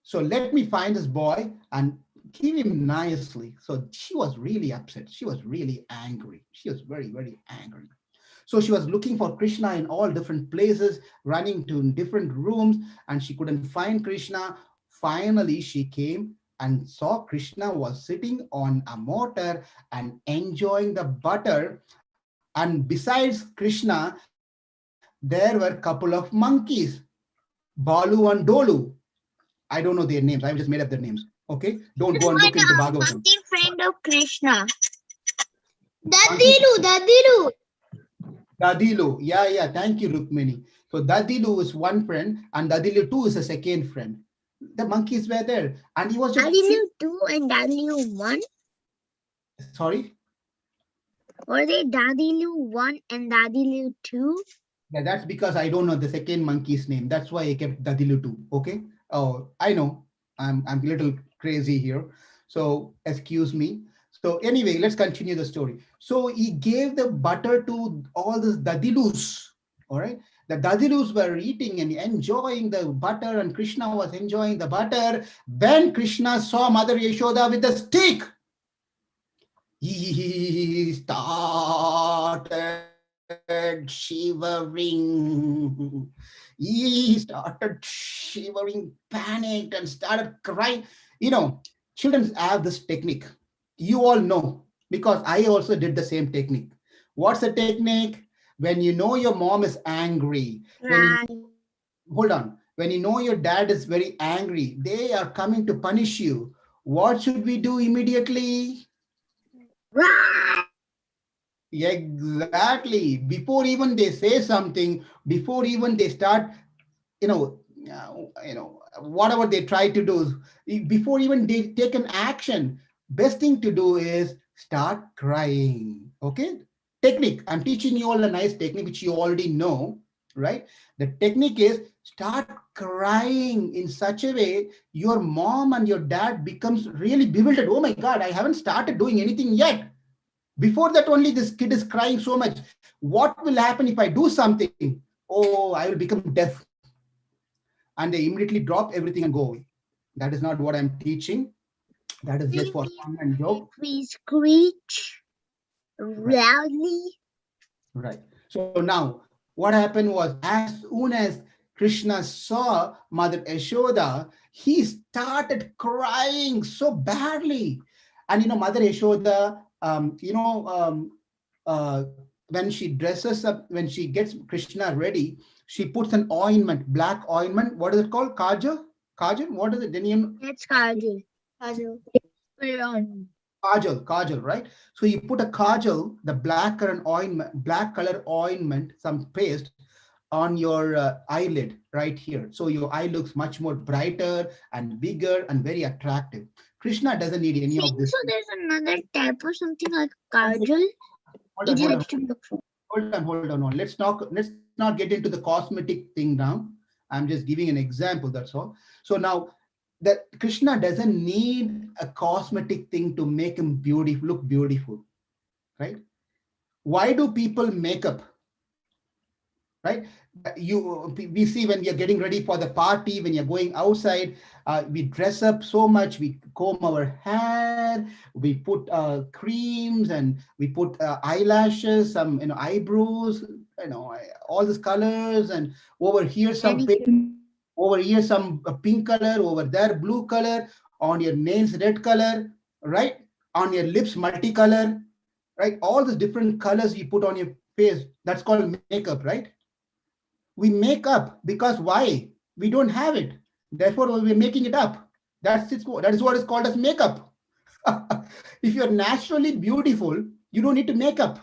So let me find this boy and give him nicely. So she was really upset. She was really angry. She was very, very angry. So she was looking for Krishna in all different places, running to different rooms, and she couldn't find Krishna. Finally, she came and saw Krishna was sitting on a mortar and enjoying the butter. And besides Krishna, there were a couple of monkeys, Balu and Dolu. I don't know their names. I just made up their names. Okay, don't go and This look into one Bhagavatam. monkey friend of Krishna. Monkey, Dadilu. Dadilu. Yeah, yeah. Thank you, Rukmini. So Dadilu is one friend, and Dadilu two is a second friend. The monkeys were there, and he was just Dadilu 2 and Dadilu 1. sorry. Were they Dadilu 1 and Dadilu 2? Yeah, that's because I don't know the second monkey's name. That's why I kept Dadilu two. Okay. Oh, I know. I'm a little crazy here. So excuse me. So anyway, let's continue the story. So he gave the butter to all the dadilus. All right. The dadilus were eating and enjoying the butter, and Krishna was enjoying the butter. When Krishna saw Mother Yashoda with the stick, he started shivering. He started shivering, panicked, and started crying. You know, children have this technique. You all know because I also did the same technique. What's the technique? When you know your mom is angry, when you Right. hold on, when you know your dad is very angry, they are coming to punish you. What should we do immediately? Right. Exactly. Before even they say something, before even they start, you know, whatever they try to do, before even they take an action, best thing to do is start crying. Okay. Technique. I'm teaching you all a nice technique which you already know, right? The technique is start crying in such a way your mom and your dad becomes really bewildered. Oh my God, I haven't started doing anything yet. Before that, only this kid is crying so much. What will happen if I do something? Oh, I will become deaf. And they immediately drop everything and go away. That is not what I'm teaching. That is just for Maybe fun and if joke. we screech Right. loudly. Right. So now what happened was as soon as Krishna saw Mother Yashoda, he started crying so badly. And Mother Yashoda, when she dresses up, when she gets Krishna ready, she puts an ointment, black ointment. What is it called? Kajal? Kajal? What is it? Then you Let's Kajal. Kajal. Put it on. kajal, right? So you put a kajal, the black color ointment, some paste on your eyelid right here. So your eye looks much more brighter and bigger and very attractive. Krishna doesn't need I any of think this. so. There's another type or something like Kajal. Hold on, It hold on, helps to look for. hold on. Let's not get into the cosmetic thing now. I'm just giving an example. That's all. So now that Krishna doesn't need a cosmetic thing to make him beautiful, look beautiful, right? Why do people make up? Right, we see when we are getting ready for the party, when you're going outside, we dress up so much, we comb our hair, we put creams, and we put eyelashes, some eyebrows, all these colors, and over here some pink, Manicure. over here some pink color, over there blue color, on your nails red color, right, on your lips multicolor, right, all these different colors you put on your face, that's called makeup, right? We make up because why? We don't have it. Therefore, we're making it up. That is what is called as makeup. If you're naturally beautiful, you don't need to make up.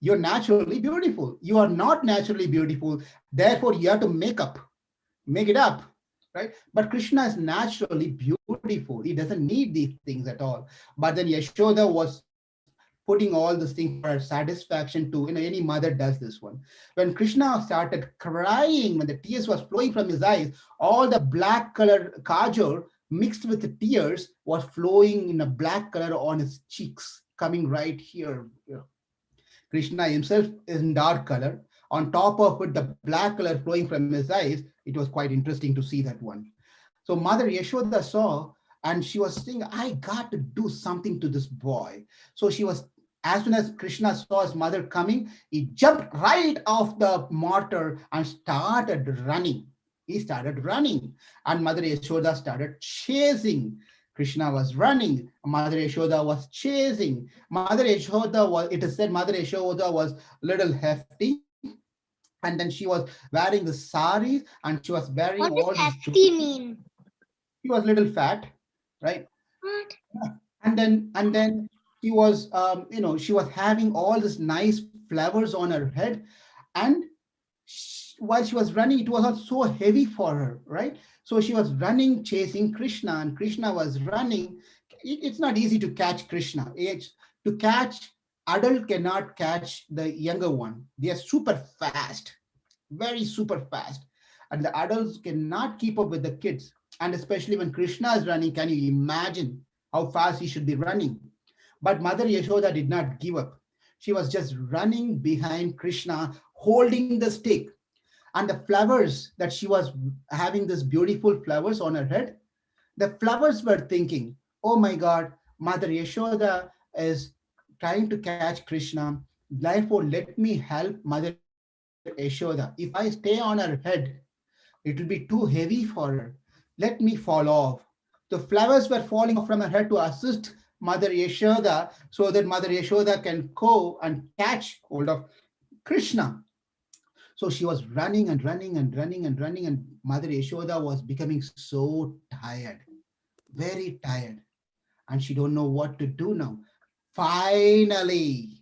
You're naturally beautiful. You are not naturally beautiful. Therefore, you have to make it up, right? But Krishna is naturally beautiful. He doesn't need these things at all. But then Yashoda was putting all these things for her satisfaction to, any mother does this one. When Krishna started crying, when the tears was flowing from his eyes, all the black color kajal mixed with the tears was flowing in a black color on his cheeks, coming right here. Krishna himself is in dark color. On top of it, the black color flowing from his eyes. It was quite interesting to see that one. So Mother Yashoda saw, and she was saying, I got to do something to this boy. So she was, as soon as Krishna saw his mother coming, he jumped right off the mortar and started running. He started running, and Mother Yashoda started chasing. Krishna was running. Mother Yashoda was chasing. Mother Yashoda was, it is said, Mother Yashoda was little hefty, and then she was wearing the saris, and she was wearing What all does these. FT mean? She was little fat, right? What? And then she was, she was having all this nice flowers on her head, and while she was running, it was not so heavy for her, right? So she was running, chasing Krishna, and Krishna was running. It's not easy to catch Krishna. To catch, adult cannot catch the younger one. They are super fast, very super fast, and the adults cannot keep up with the kids. And especially when Krishna is running, can you imagine how fast he should be running? But Mother Yashoda did not give up. She was just running behind Krishna, holding the stick. And the flowers that she was having, this beautiful flowers on her head, the flowers were thinking, oh my God, Mother Yashoda is trying to catch Krishna. Therefore, let me help Mother Yashoda. If I stay on her head, it will be too heavy for her. Let me fall off. The flowers were falling off from her head to assist Mother Yashoda so that Mother Yashoda can go and catch hold of Krishna. So she was running and running and running and running, and Mother Yashoda was becoming so tired, very tired, and she don't know what to do now. Finally,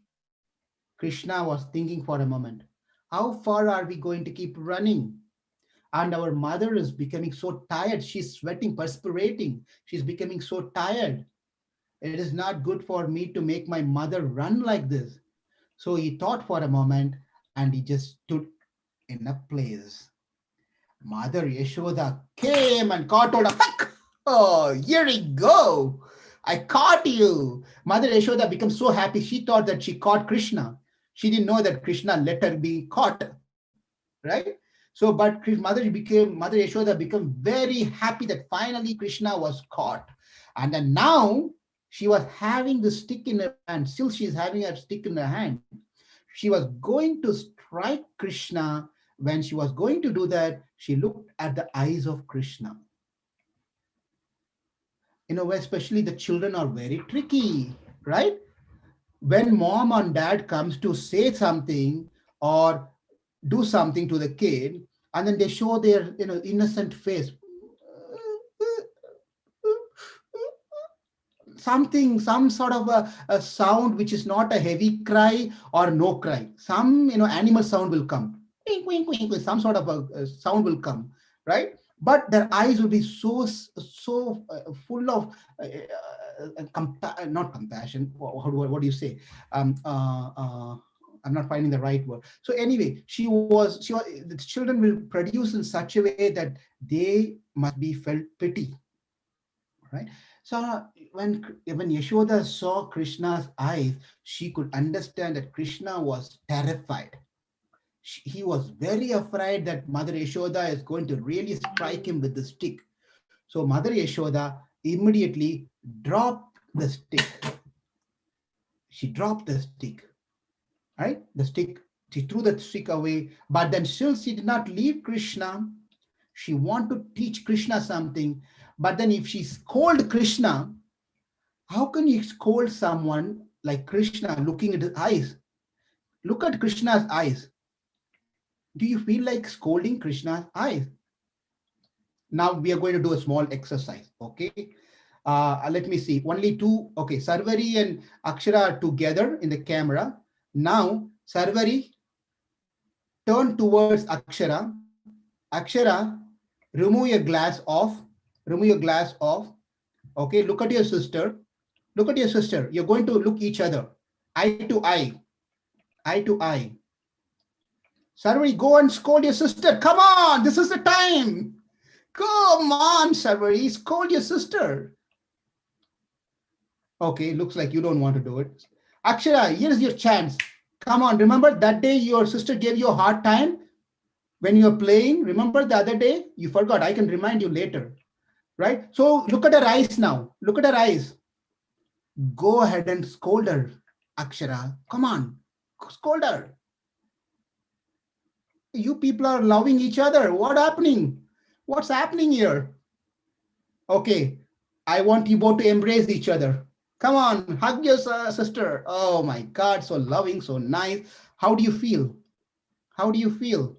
Krishna was thinking for a moment, how far are we going to keep running? And our mother is becoming so tired. She's sweating, perspirating. She's becoming so tired. It is not good for me to make my mother run like this. So he thought for a moment and he just stood in a place. Mother Yashoda came and caught hold of, oh, here we go. I caught you. Mother Yashoda became so happy. She thought that she caught Krishna. She didn't know that Krishna let her be caught, right? So, but Mother Yashoda became very happy that finally Krishna was caught. And then now she was having the stick in her hand. Still, she's having her stick in her hand. She was going to strike Krishna. When she was going to do that, she looked at the eyes of Krishna. Especially the children are very tricky, right? When mom and dad comes to say something or do something to the kid, and then they show their innocent face, some sort of a sound which is not a heavy cry or no cry. Some animal sound will come, quink, quink, quink, quink, some sort of a sound will come, right? But their eyes will be so full of not compassion. What do you say? I'm not finding the right word. So anyway, the children will produce in such a way that they must be felt pity, right? So when Yashoda saw Krishna's eyes, she could understand that Krishna was terrified. He was very afraid that Mother Yashoda is going to really strike him with the stick. So Mother Yashoda immediately dropped the stick. She dropped the stick, right? The stick, she threw the stick away, but then still she did not leave Krishna. She wanted to teach Krishna something, but then if she scolded Krishna, how can you scold someone like Krishna looking at his eyes? Look at Krishna's eyes. Do you feel like scolding Krishna's eyes? Now we are going to do a small exercise, okay? Let me see, only two, okay, Sarvari and Akshara are together in the camera. Now, Sarvari, turn towards Akshara. Akshara, remove your glass off. Remove your glass off. Okay, look at your sister. Look at your sister. You're going to look each other, eye to eye, eye to eye. Sarvari, go and scold your sister. Come on, this is the time. Come on, Sarvari, scold your sister. Okay, looks like you don't want to do it. Akshara, here's your chance. Come on, remember that day your sister gave you a hard time when you were playing? Remember the other day? You forgot. I can remind you later, right? So look at her eyes now. Look at her eyes. Go ahead and scold her, Akshara. Come on, scold her. You people are loving each other. What's happening? What's happening here? Okay, I want you both to embrace each other. Come on, hug your sister. Oh my God, so loving, so nice. How do you feel? How do you feel?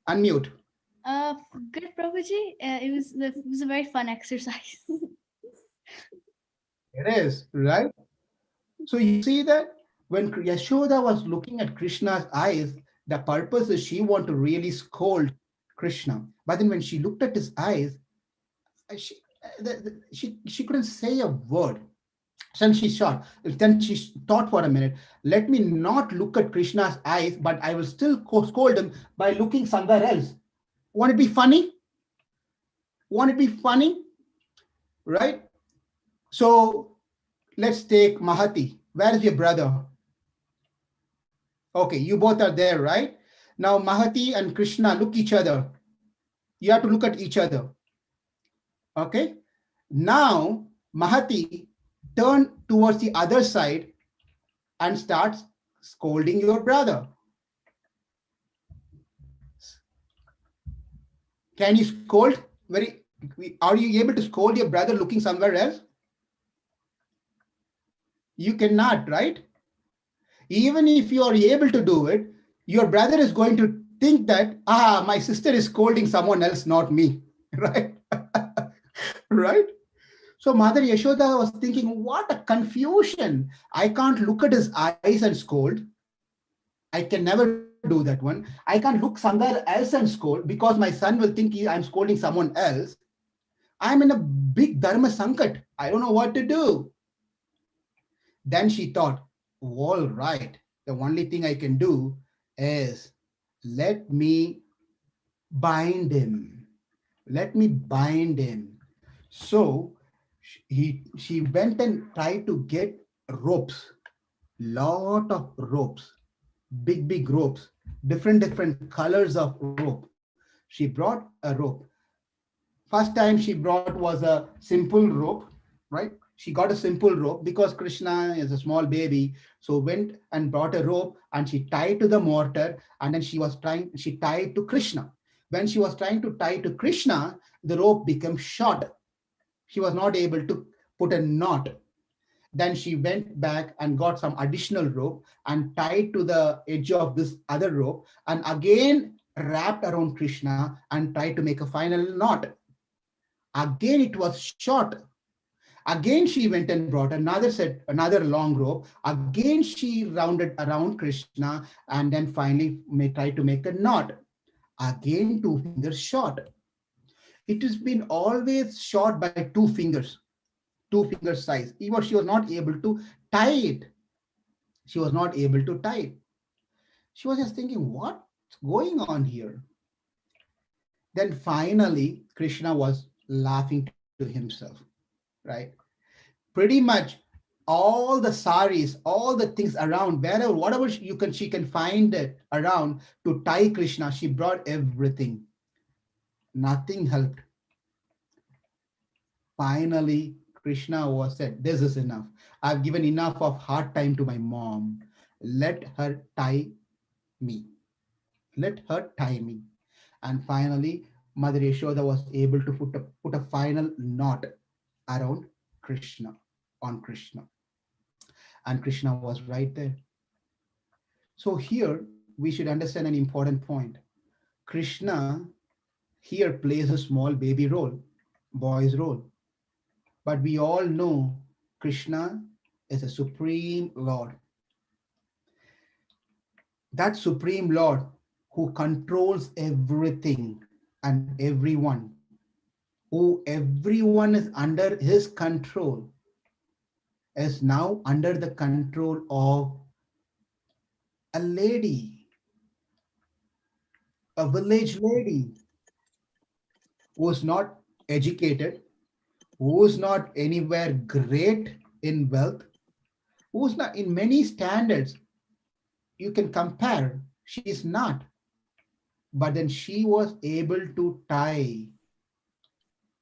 Unmute. Good, Prabhuji. It was a very fun exercise. It is, right? So you see that when Yashoda was looking at Krishna's eyes, the purpose is she wanted to really scold Krishna. But then when she looked at his eyes, she couldn't say a word. Then she thought for a minute, let me not look at Krishna's eyes, but I will still scold him by looking somewhere else. Won't it be funny? Want it to be funny, right? So let's take Mahati. Where is your brother? Okay, you both are there, right? Now Mahati and Krishna look each other. You have to look at each other. Okay. Now Mahati turn towards the other side and starts scolding your brother. Can you scold? Are you able to scold your brother looking somewhere else? You cannot, right? Even if you are able to do it, your brother is going to think that, my sister is scolding someone else, not me, right? Right? So Mother Yashoda was thinking, what a confusion. I can't look at his eyes and scold. I can never do that one. I can't look somewhere else and scold because my son will think I'm scolding someone else. I'm in a big dharma sankat. I don't know what to do. Then she thought, all right, the only thing I can do is let me bind him. Let me bind him. So she went and tried to get ropes, lot of ropes, big ropes, different colors of rope. She brought a rope. First time she brought was a simple rope, right? She got a simple rope because Krishna is a small baby. So went and brought a rope and she tied to the mortar, and then she tied to Krishna. When she was trying to tie to Krishna, the rope became short. She was not able to put a knot. Then she went back and got some additional rope and tied to the edge of this other rope and again wrapped around Krishna and tried to make a final knot. Again, it was short. Again, she went and brought another long rope. Again, she rounded around Krishna and then finally tried to make a knot. Again, 2 fingers short. It has been always short by 2 fingers, 2 finger size. Even she was not able to tie it. She was not able to tie it. She was just thinking, what's going on here? Then finally, Krishna was laughing to himself, right? Pretty much all the saris, all the things around, wherever, whatever she can find it around to tie Krishna, she brought everything. Nothing helped. Finally, Krishna was said, this is enough. I've given enough of hard time to my mom. Let her tie me. Let her tie me. And finally, Mother Yashoda was able to put a final knot around Krishna, on Krishna. And Krishna was right there. So here we should understand an important point. Krishna here plays a small baby role, boy's role. But we all know Krishna is a supreme Lord. That supreme Lord who controls everything and everyone, who everyone is under his control, is now under the control of a lady, a village lady who's not educated, who's not anywhere great in wealth, who's not in many standards you can compare. She's not. But then she was able to tie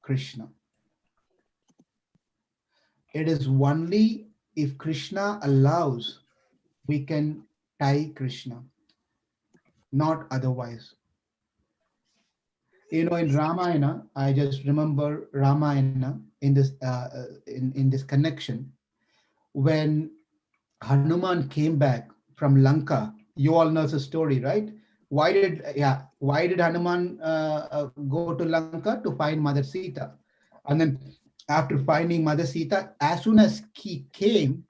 Krishna. It is only if Krishna allows we can tie Krishna, not otherwise. In Ramayana, I just remember Ramayana in this connection when Hanuman came back from Lanka. You all know the story, right? Why did Hanuman go to Lanka? To find Mother Sita? And then after finding Mother Sita, as soon as he came,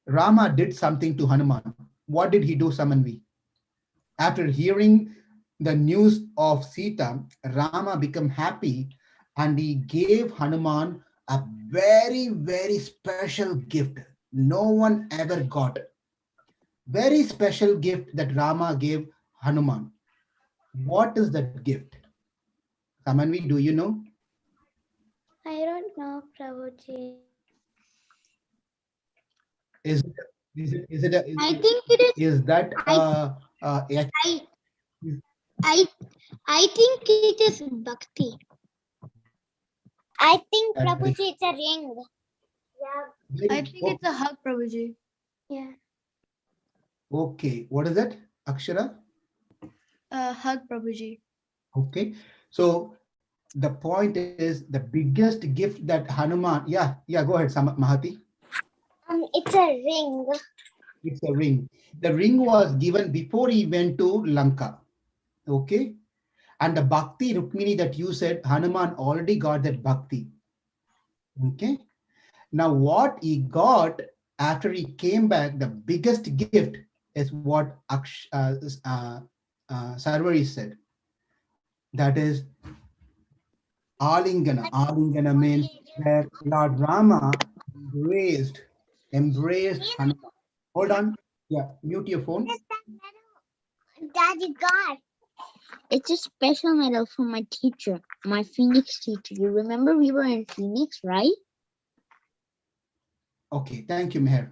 Rama did something to Hanuman. What did he do, Samanvi? After hearing the news of Sita, Rama became happy and he gave Hanuman a very special gift no one ever got. Very special gift that Rama gave Hanuman. What is that gift? Samanvi, do you know? I don't know, Prabhuji. Is it, is it, I think it is. is that I I I think it is bhakti. I think at the Prabhuji it's a ring. Yeah. I think it's a hug, Prabhuji. Yeah. okay, what is that, Akshara? Hug, Prabhuji. Okay, so the point is the biggest gift that Hanuman, yeah, go ahead, Mahati. It's a ring. It's a ring. The ring was given before he went to Lanka. Okay, and the bhakti Rukmini that you said, Hanuman already got that bhakti. Okay, now what he got after he came back, the biggest gift is what Sarvari said. That is Alingana. Alingana means where Lord Rama embraced, embraced Hanuman. Hold on. Yeah, mute your phone. Daddy got. It's a special medal from my teacher, my Phoenix teacher. You remember we were in Phoenix, right? Okay, thank you, Meher.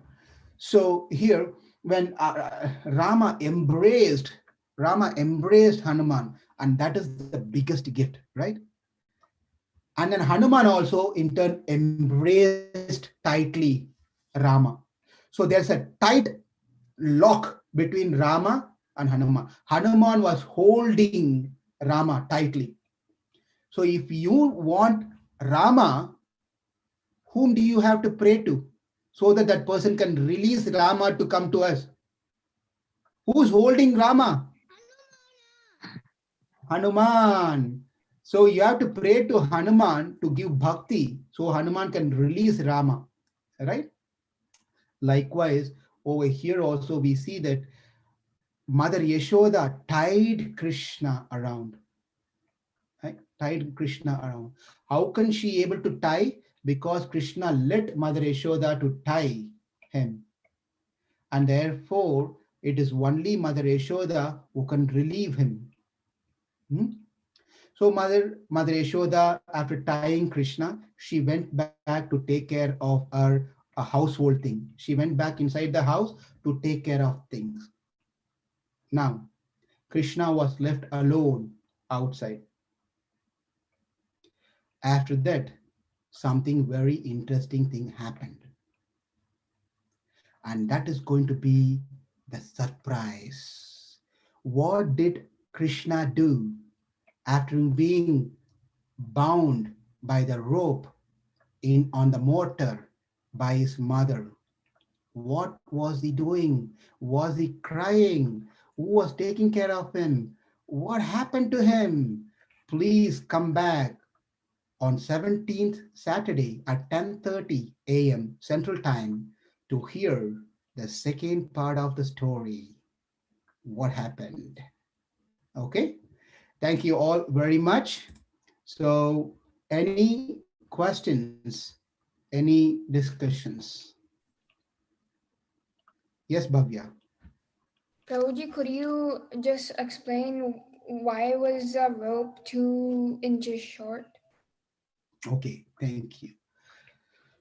So here, when Rama embraced Hanuman, and that is the biggest gift, right? And then Hanuman also in turn embraced tightly Rama. So there's a tight lock between Rama and Hanuman. Hanuman was holding Rama tightly. So if you want Rama, whom do you have to pray to so that that person can release Rama to come to us? Who's holding Rama? Hanuman. So you have to pray to Hanuman to give bhakti so Hanuman can release Rama, right? Likewise, over here also we see that Mother Yashoda tied Krishna around, right? Tied Krishna around. How can she able to tie? Because Krishna let Mother Yashoda to tie him. And therefore, it is only Mother Yashoda who can relieve him. Hmm? So Mother Yashoda, after tying Krishna, she went back to take care of her household thing. She went back inside the house to take care of things. Now, Krishna was left alone outside. After that, something very interesting thing happened. And that is going to be the surprise. What did Krishna do after being bound by the rope in on the mortar by his mother? What was he doing? Was he crying? Who was taking care of him? What happened to him? Please come back on 17th Saturday at 10:30 a.m. Central Time to hear the second part of the story. What happened? Okay. Thank you all very much. So, any questions? Any discussions? Yes, Bhavya. Prabhuji, could you just explain why was the rope 2 inches short? Okay, thank you.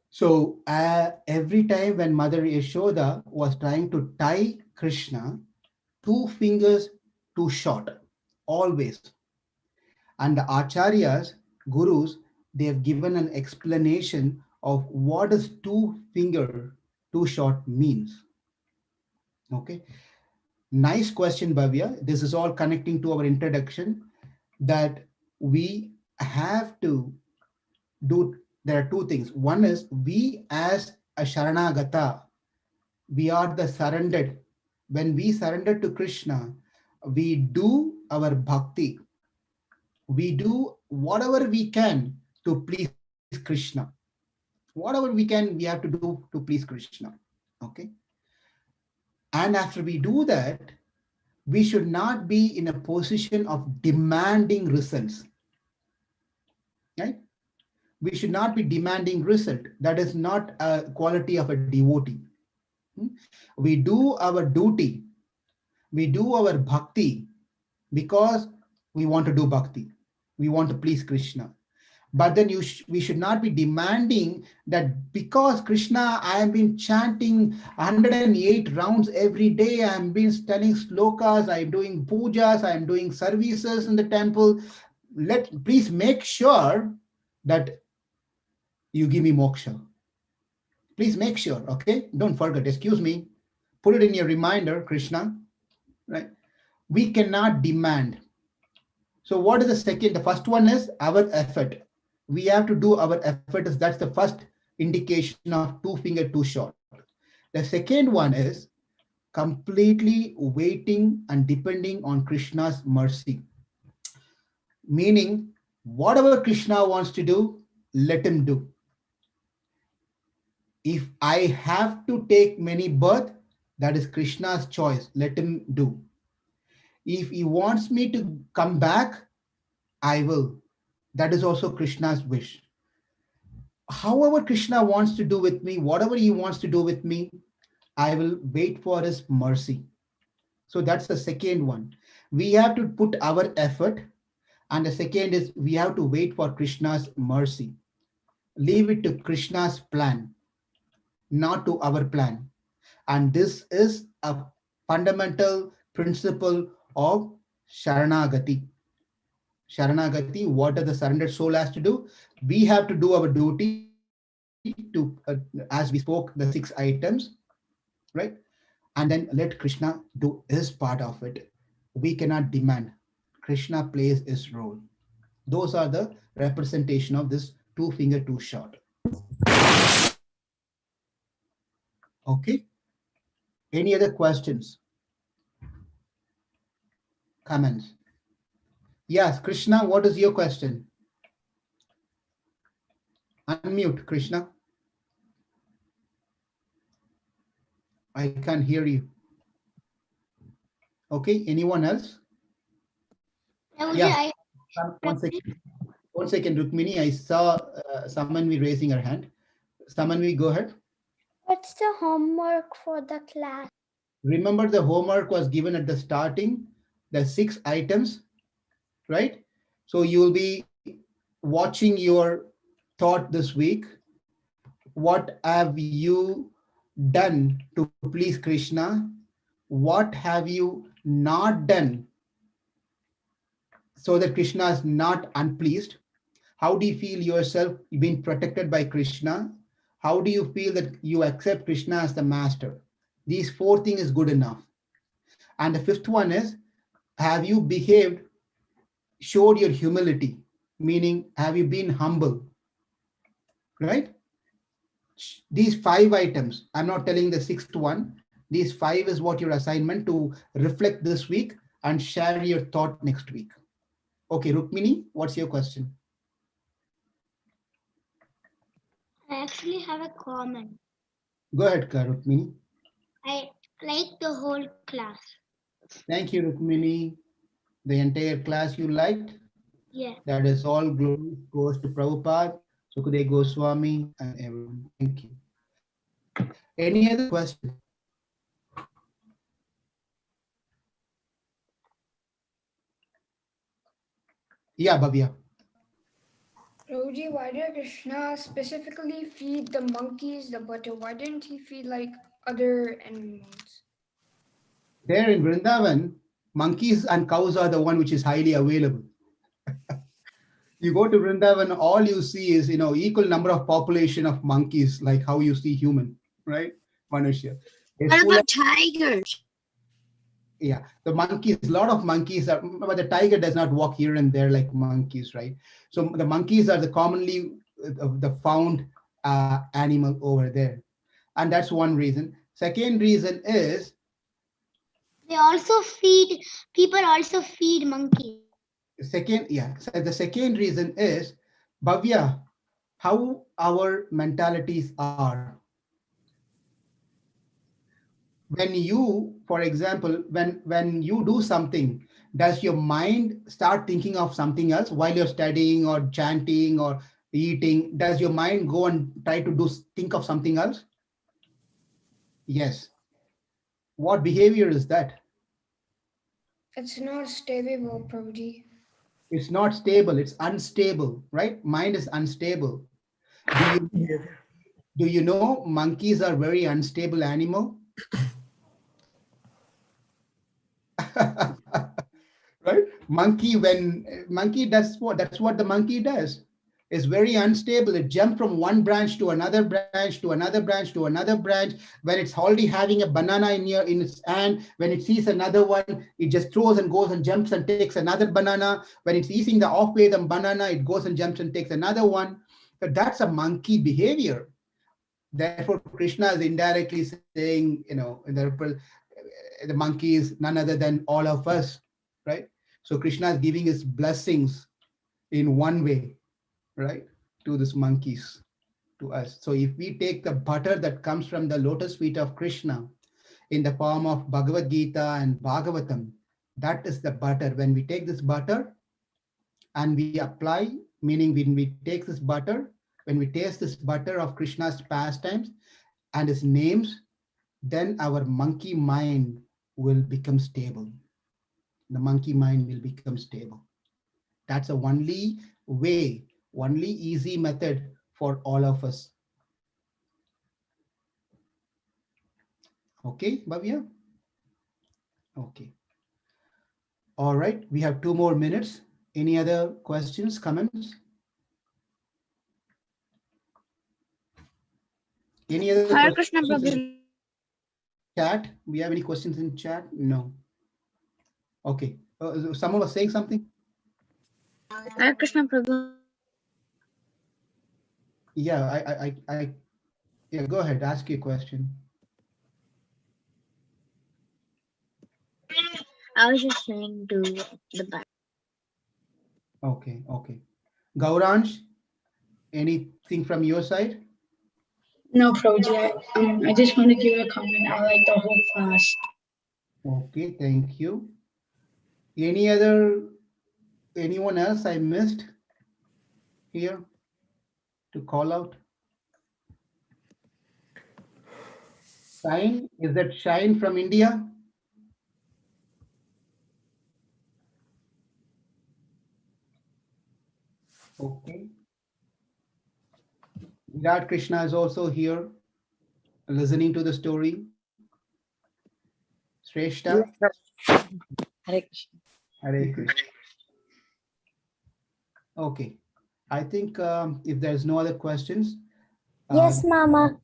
So, every time when Mother Yashoda was trying to tie Krishna, two fingers too short, always. And the acharyas, gurus, they have given an explanation of what does two finger too short means. Okay, nice question, Bhavya. This is all connecting to our introduction that we have to do. There are two things. One is we as a Sharanagata, we are the surrendered. When we surrender to Krishna, we do our bhakti. We do whatever we can to please Krishna. Whatever we can, we have to do to please Krishna. Okay. And after we do that, we should not be in a position of demanding results. Right? We should not be demanding result. That is not a quality of a devotee. We do our duty. We do our bhakti because we want to do bhakti. We want to please Krishna. But then we should not be demanding that because Krishna, I have been chanting 108 rounds every day, I am been telling slokas, I am doing pujas, I am doing services in the temple. Please make sure that you give me moksha. Please make sure, okay? Don't forget, excuse me. Put it in your reminder, Krishna, right? We cannot demand. So what is the second? The first one is our effort. We have to do our effort. That's the first indication of two finger too short. The second one is completely waiting and depending on Krishna's mercy. Meaning, whatever Krishna wants to do, let him do. If I have to take many birth, that is Krishna's choice. Let him do. If he wants me to come back, I will. That is also Krishna's wish. However Krishna wants to do with me, whatever he wants to do with me, I will wait for his mercy. So that's the second one. We have to put our effort. And the second is we have to wait for Krishna's mercy. Leave it to Krishna's plan, not to our plan. And this is a fundamental principle of Sharanagati. Sharanagati, what does the surrendered soul has to do? We have to do our duty to, as we spoke, the 6 items, right? And then let Krishna do his part of it. We cannot demand. Krishna plays his role. Those are the representation of this two finger too short. Okay. Any other questions? Comments? Yes, Krishna, what is your question? Unmute, Krishna. I can't hear you. Okay, anyone else? Prabhuji, Yeah, one second. 1 second, Rukmini. I saw Samanvi raising her hand. Samanvi, go ahead. What's the homework for the class? Remember the homework was given at the starting, the 6 items, right? So you'll be watching your thought this week. What have you done to please Krishna? What have you not done so that Krishna is not unpleased? How do you feel yourself being protected by Krishna? How do you feel that you accept Krishna as the master? These 4 things is good enough. And the 5th one is, have you behaved, showed your humility? Meaning, have you been humble? Right? These 5 items, I'm not telling the 6th one. These 5 is what your assignment to reflect this week and share your thought next week. Okay, Rukmini, what's your question? I actually have a comment. Go ahead, Rukmini. I like the whole class. Thank you, Rukmini. The entire class you liked? Yeah. That is all glory goes to Prabhupada, Sukadeva Goswami, and everyone. Thank you. Any other question? Yeah, Bhavya. Prabhuji, why did Krishna specifically feed the monkeys the butter? Why didn't he feed like other animals? There in Vrindavan, monkeys and cows are the one which is highly available. You go to Vrindavan, all you see is, equal number of population of monkeys, like how you see human, right? Manushya. What about tigers? Yeah, the monkeys, a lot of monkeys are, but the tiger does not walk here and there like monkeys, right? So the monkeys are the commonly the found animal over there. And that's one reason. Second reason is, They also feed, people also feed monkeys. so the second reason is, Bhavya, how our mentalities are. When you, for example, when you do something, does your mind start thinking of something else while you're studying or chanting or eating? Does your mind go and try to think of something else? Yes. What behavior is that? It's not stable, Prabhuji. It's not stable, it's unstable, right? Mind is unstable. Do you know monkeys are very unstable animal? Right? Monkey does that's what the monkey does. It's very unstable. It jumps from one branch to another branch to another branch to another branch. When it's already having a banana in its hand, when it sees another one, it just throws and goes and jumps and takes another banana. When it's eating the off-way the banana, it goes and jumps and takes another one. But that's a monkey behavior. Therefore, Krishna is indirectly saying, the monkey is none other than all of us, right? So Krishna is giving his blessings in one way, right, to these monkeys, to us. So if we take the butter that comes from the lotus feet of Krishna in the form of Bhagavad Gita and Bhagavatam, that is the butter. When we take this butter and we apply, meaning when we take this butter, when we taste this butter of Krishna's pastimes and his names, then our monkey mind will become stable. The monkey mind will become stable. That's the only way, only easy method for all of us. Okay, Bhavya? Okay. All right, we have 2 more minutes. Any other questions, comments? Any other Hare questions Krishna in Prabhu. chat? We have any questions in chat? No. Okay. Someone was saying something? Hare Krishna Prabhu. Yeah, yeah, go ahead, ask your question. I was just saying to the back. Okay, okay. Gauransh, anything from your side? No, Prabhuji, I just want to give a comment. I like the whole class. Okay, thank you. Anyone else I missed here to call out? Shine, is that Shine from India? Okay. Virat Krishna is also here, listening to the story. Shrestha, Hare Krishna. Hare Krishna. Okay, I think if there's no other questions. Yes, Mama.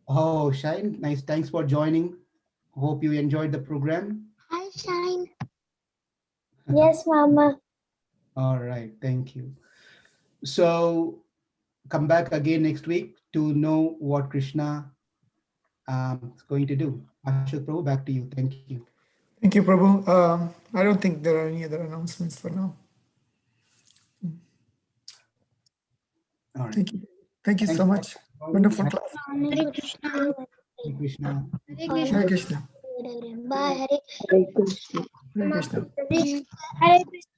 Oh, Shine, nice. Thanks for joining. Hope you enjoyed the program. Hi, Shine. Yes, Mama. All right, thank you. So come back again next week to know what Krishna is going to do. Ashok Prabhu, back to you. Thank you. Thank you, Prabhu. I don't think there are any other announcements for now. All right. Thank you. Thank you Thanks so for much. joining. Wonderful Hare class. Hare Krishna. Krishna. Hare Krishna. Hare Krishna. Bye. Hare Hare Krishna. Hare Krishna. Krishna. Hare Krishna.